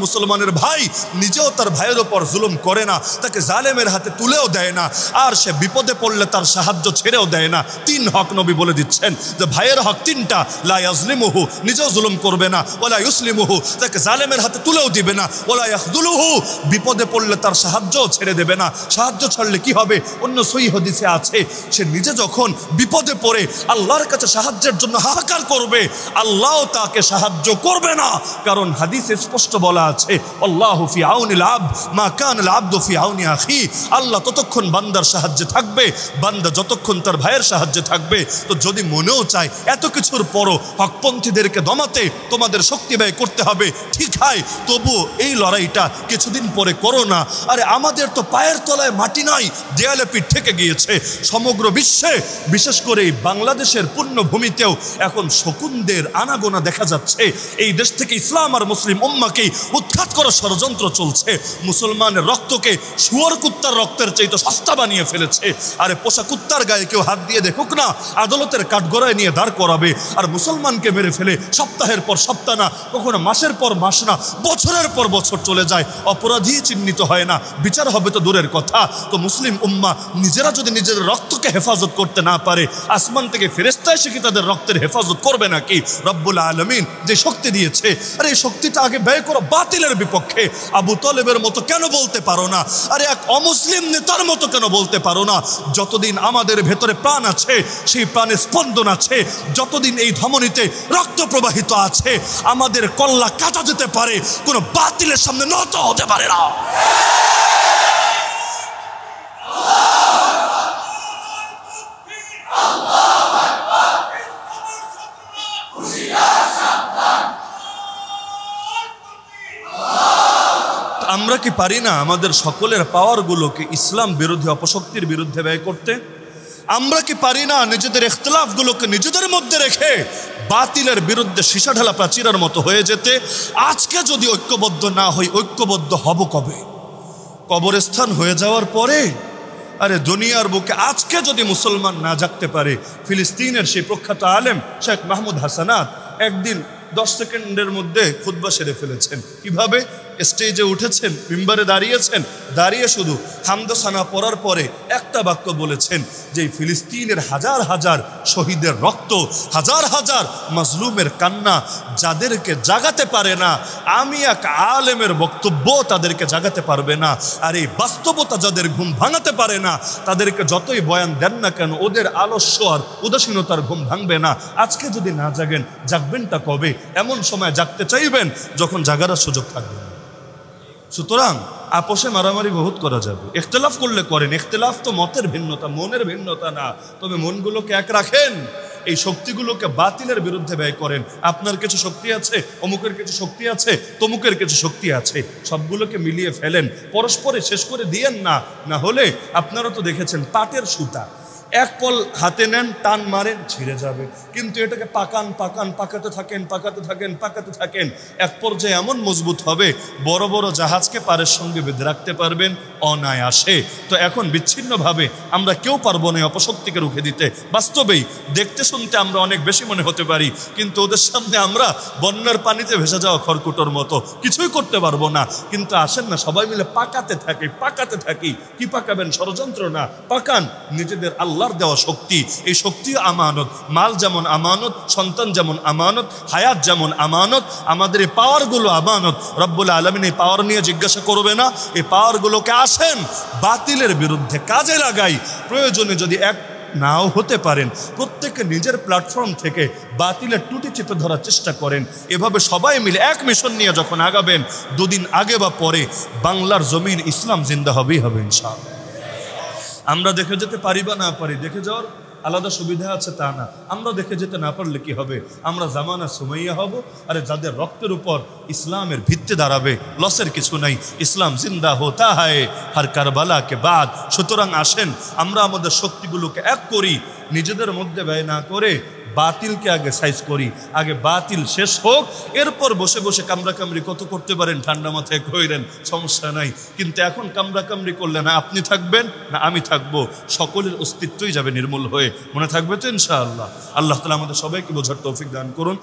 Speaker 1: মুসলমানের ভাই নিজেও তার ভাইয়ের ওপর জুলুম করে না, তাকে জালেমের হাতে তুলেও দেয় না, আর সে বিপদে পড়লে তার সাহায্য ছেড়েও দেয় না। 3 হক নবী বলে দিচ্ছেন যে ভাইয়ের হক 3টা, লা ইয়াজলিমুহু, নিজেও জুলুম করবে না, ওয়ালা ইউসলিমুহু, তাকে জালেমের হাতে তুলেও দিবে না, ওয়ালা ইয়াখযুলুহু, বিপদে পড়লে তার সাহায্যও ছেড়ে দেবে না। সাহায্য ছাড়লে কি হবে? অন্য সহি হাদিসে আছে, সে নিজে যখন বিপদে পড়ে আল্লাহর কাছে সাহায্যের জন্য হাহাকার করবে, আল্লাহও তাকে সাহায্য করবে না, কারণ হাদিসে স্পষ্ট বলা আছে, আল্লাহু ফি আউনিল আবদ মা কানাল আবদু ফি আউনি আখি। আল্লাহ ততক্ষণ যতক্ষণ বান্দার সাহায্যে থাকবে, বান্দা যতক্ষণ তার ভাইয়ের সাহায্যে থাকবে। তো যদি মনেও চায় এত কিছুর পরও হকপন্থীদেরকে দমাতে তোমাদের শক্তি ব্যয় করতে হবে, ঠিক হয়, তবুও এই লড়াইটা কিছুদিন পরে করো না। আরে আমাদের তো পায়ের তলায় মাটি নাই, দেয়ালে পিঠ থেকে গিয়েছে। সমগ্র বিশ্বে, বিশেষ করে এই বাংলাদেশের পুণ্যভূমিতেও এখন শকুনদের আনাগোনা দেখা যাচ্ছে। এই দেশ থেকে ইসলাম আর মুসলিম উম্মাকে উৎখাত করার ষড়যন্ত্র চলছে। মুসলমানের রক্তকে শুয়োর কুত্তার রক্তের চাইতে সস্তা বানিয়ে ফেলেছে। আরে পোষা কুত্তার গায়ে কেউ হাত দিয়ে দেখুক না, আদালতের কাঠগড়ায় নিয়ে দাঁড় করাবে। আর মুসলমানকে মেরে ফেলে সপ্তাহের পর সপ্তাহ না, কখনো মাসের পর মাস না, বছরের পর বছর চলে যায়, অপরাধী চিহ্নিত হয় না, বিচার হবে তো দূরের কথা। তো মুসলিম উম্মা নিজেরা যদি নিজেদের রক্তকে হেফাজত করতে না পারে, আসমান থেকে ফেরেশতা এসে কি তাদের রক্তের হেফাজত করবে নাকি? রব্বুল আলামিন যে শক্তি দিয়েছে, আরে এই শক্তিটা আগে ব্যয় করো বাতিলের বিপক্ষে। আবু তালেবের মতো কেন বলতে পারো না? আরে এক অমুসলিম নেতার মতো কেন বলতে পারো না? যতদিন আমাদের ভেতরে প্রাণ আছে, সেই প্রাণে স্পন্দন আছে, যতদিন এই ধমনীতে রক্ত প্রবাহিত আছে, আমাদের কল্লা কাটা যেতে পারে, কোনো বাতিলের সামনে নত হতে পারে না। আমরা কি পারি না আমাদের সকলের পাওয়ারগুলোকে ইসলাম বিরোধী অপশক্তির বিরুদ্ধে ব্যয় করতে? আমরা কি পারি না নিজেদের ইখতিলাফগুলোকে নিজেদের মধ্যে রেখে বাতিলের বিরুদ্ধে সীসা ঢালা প্রাচীরের মতো হয়ে যেতে? আজকে যদি ঐক্যবদ্ধ না হই, ঐক্যবদ্ধ হব কবে? কবরস্থান হয়ে যাওয়ার পরে? আরে দুনিয়ার বুকে আজকে যদি মুসলমান না জাগতে পারে, ফিলিস্তিনের সেই প্রখ্যাত আলেম শেখ মাহমুদ হাসানাত একদিন 10 সেকেন্ডের মধ্যে খুতবা সেরে ফেলেছেন। কিভাবে? স্টেজে উঠেছেন, মিম্বারে দাঁড়িয়েছেন, দাঁড়িয়ে শুধু হামদ সানা পড়ার পরে একটা বাক্য বলেছেন যে ফিলিস্তিনের হাজার হাজার শহীদের রক্ত, হাজার হাজার মাজলুমের কান্না যাদেরকে জাগাতে পারে না, আমি এক আলেমের বক্তব্য তাদেরকে জাগাতে পারবে না। আর এই বাস্তবতা যাদের ঘুম ভাঙাতে পারে না, তাদেরকে যতই বয়ান দেন না কেন, ওদের আলস্য আর উদাসীনতার ঘুম ভাঙবে না। আজকে যদি না জাগেন, জাগবেনটা কবে? এমন সময় জাগতে চাইবেন যখন জাগার সুযোগ থাকবে না। সুতরাং আপোষে মারামারি বহুত করা যাবে, ইখতিলাফ করলে করেন। ইখতিলাফ তো মতের ভিন্নতা, মনের ভিন্নতা না। তবে মনগুলোকে এক রাখেন, এই শক্তিগুলোকে বাতিলের বিরুদ্ধে ব্যয় করেন। আপনার কিছু শক্তি আছে, অমুকের কিছু শক্তি আছে, তমুকের কিছু শক্তি আছে, সবগুলোকে মিলিয়ে ফেলেন, পরস্পরে শেষ করে দিয়েন না। না হলে আপনারা তো দেখেছেন পাটের সুতা, এক পল হাতে নেন, টান মারেন, ছিঁড়ে যাবে। কিন্তু এটাকে পাকান পাকান, পাকাতে থাকেন, পাকাতে থাকেন, পাকাতে থাকেন, এক পর্যায়ে এমন মজবুত হবে, বড় বড় জাহাজকে পারের সঙ্গে বেঁধে রাখতে পারবেন অনায়াসে। তো এখন বিচ্ছিন্নভাবে আমরা কেউ পারবো না অপশক্তিকে রুখে দিতে। বাস্তবেই দেখতে শুনতে আমরা অনেক বেশি মনে হতে পারি, কিন্তু ওদের সামনে আমরা বন্যার পানিতে ভেসে যাওয়া খড়কুটোর মতো, কিছুই করতে পারবো না। কিন্তু আসেন না, সবাই মিলে পাকাতে থাকি, পাকাতে থাকি। কি পাকাবেন? ষড়যন্ত্র না, পাকান নিজেদের আল্লাহর দেওয়া শক্তি। এই শক্তি আমানত, মাল যেমন আমানত, সন্তান যেমন আমানত, হায়াত যেমন আমানত, আমাদের এই পাওয়ারগুলো আমানত। রব্বুল আলামিন এই পাওয়ার নিয়ে জিজ্ঞাসা করবে না। এই পাওয়ারগুলোকে আসেন বাতিলের বিরুদ্ধে কাজে লাগাই। প্রয়োজনে যদি এক নাও হতে পারেন, প্রত্যেকে নিজের প্ল্যাটফর্ম থেকে বাতিলের টুটি চেপে ধরার চেষ্টা করেন। এভাবে সবাই মিলে এক মিশন নিয়ে যখন আগাবেন, দুদিন আগে বা পরে বাংলার জমিন ইসলাম জিন্দা হবেই হবে ইনশাআল্লাহ। আমরা দেখে যেতে পারি বা না পারি, দেখে যাওয়ার আলাদা সুবিধা আছে তা না। আমরা দেখে যেতে না পারলে কি হবে? আমরা জামানা সুমাইয়া হব। আরে যাদের রক্তের উপর ইসলামের ভিত্তি দাঁড়াবে, লসের কিছু নাই। ইসলাম জিন্দা হোতা হয় হর কারবালা কে বাদ। সুতরাং আসেন আমরা আমাদের শক্তিগুলোকে এক করি, নিজেদের মধ্যে ব্যয় না করে বাতিলকে আগে সাইজ করি। আগে বাতিল শেষ হোক, এরপর বসে বসে কামড়াকামড়ি কত করতে পারেন ঠান্ডা মাথায় কইরেন, সমস্যা নাই। কিন্তু এখন কামড়াকামড়ি করলে না আপনি থাকবেন না আমি থাকবো, সকলের অস্তিত্বই যাবে নির্মূল হয়ে। মনে থাকবে তো ইনশাআল্লাহ। আল্লাহ তাআলা আমাদের সবাইকে বোঝার তৌফিক দান করুন।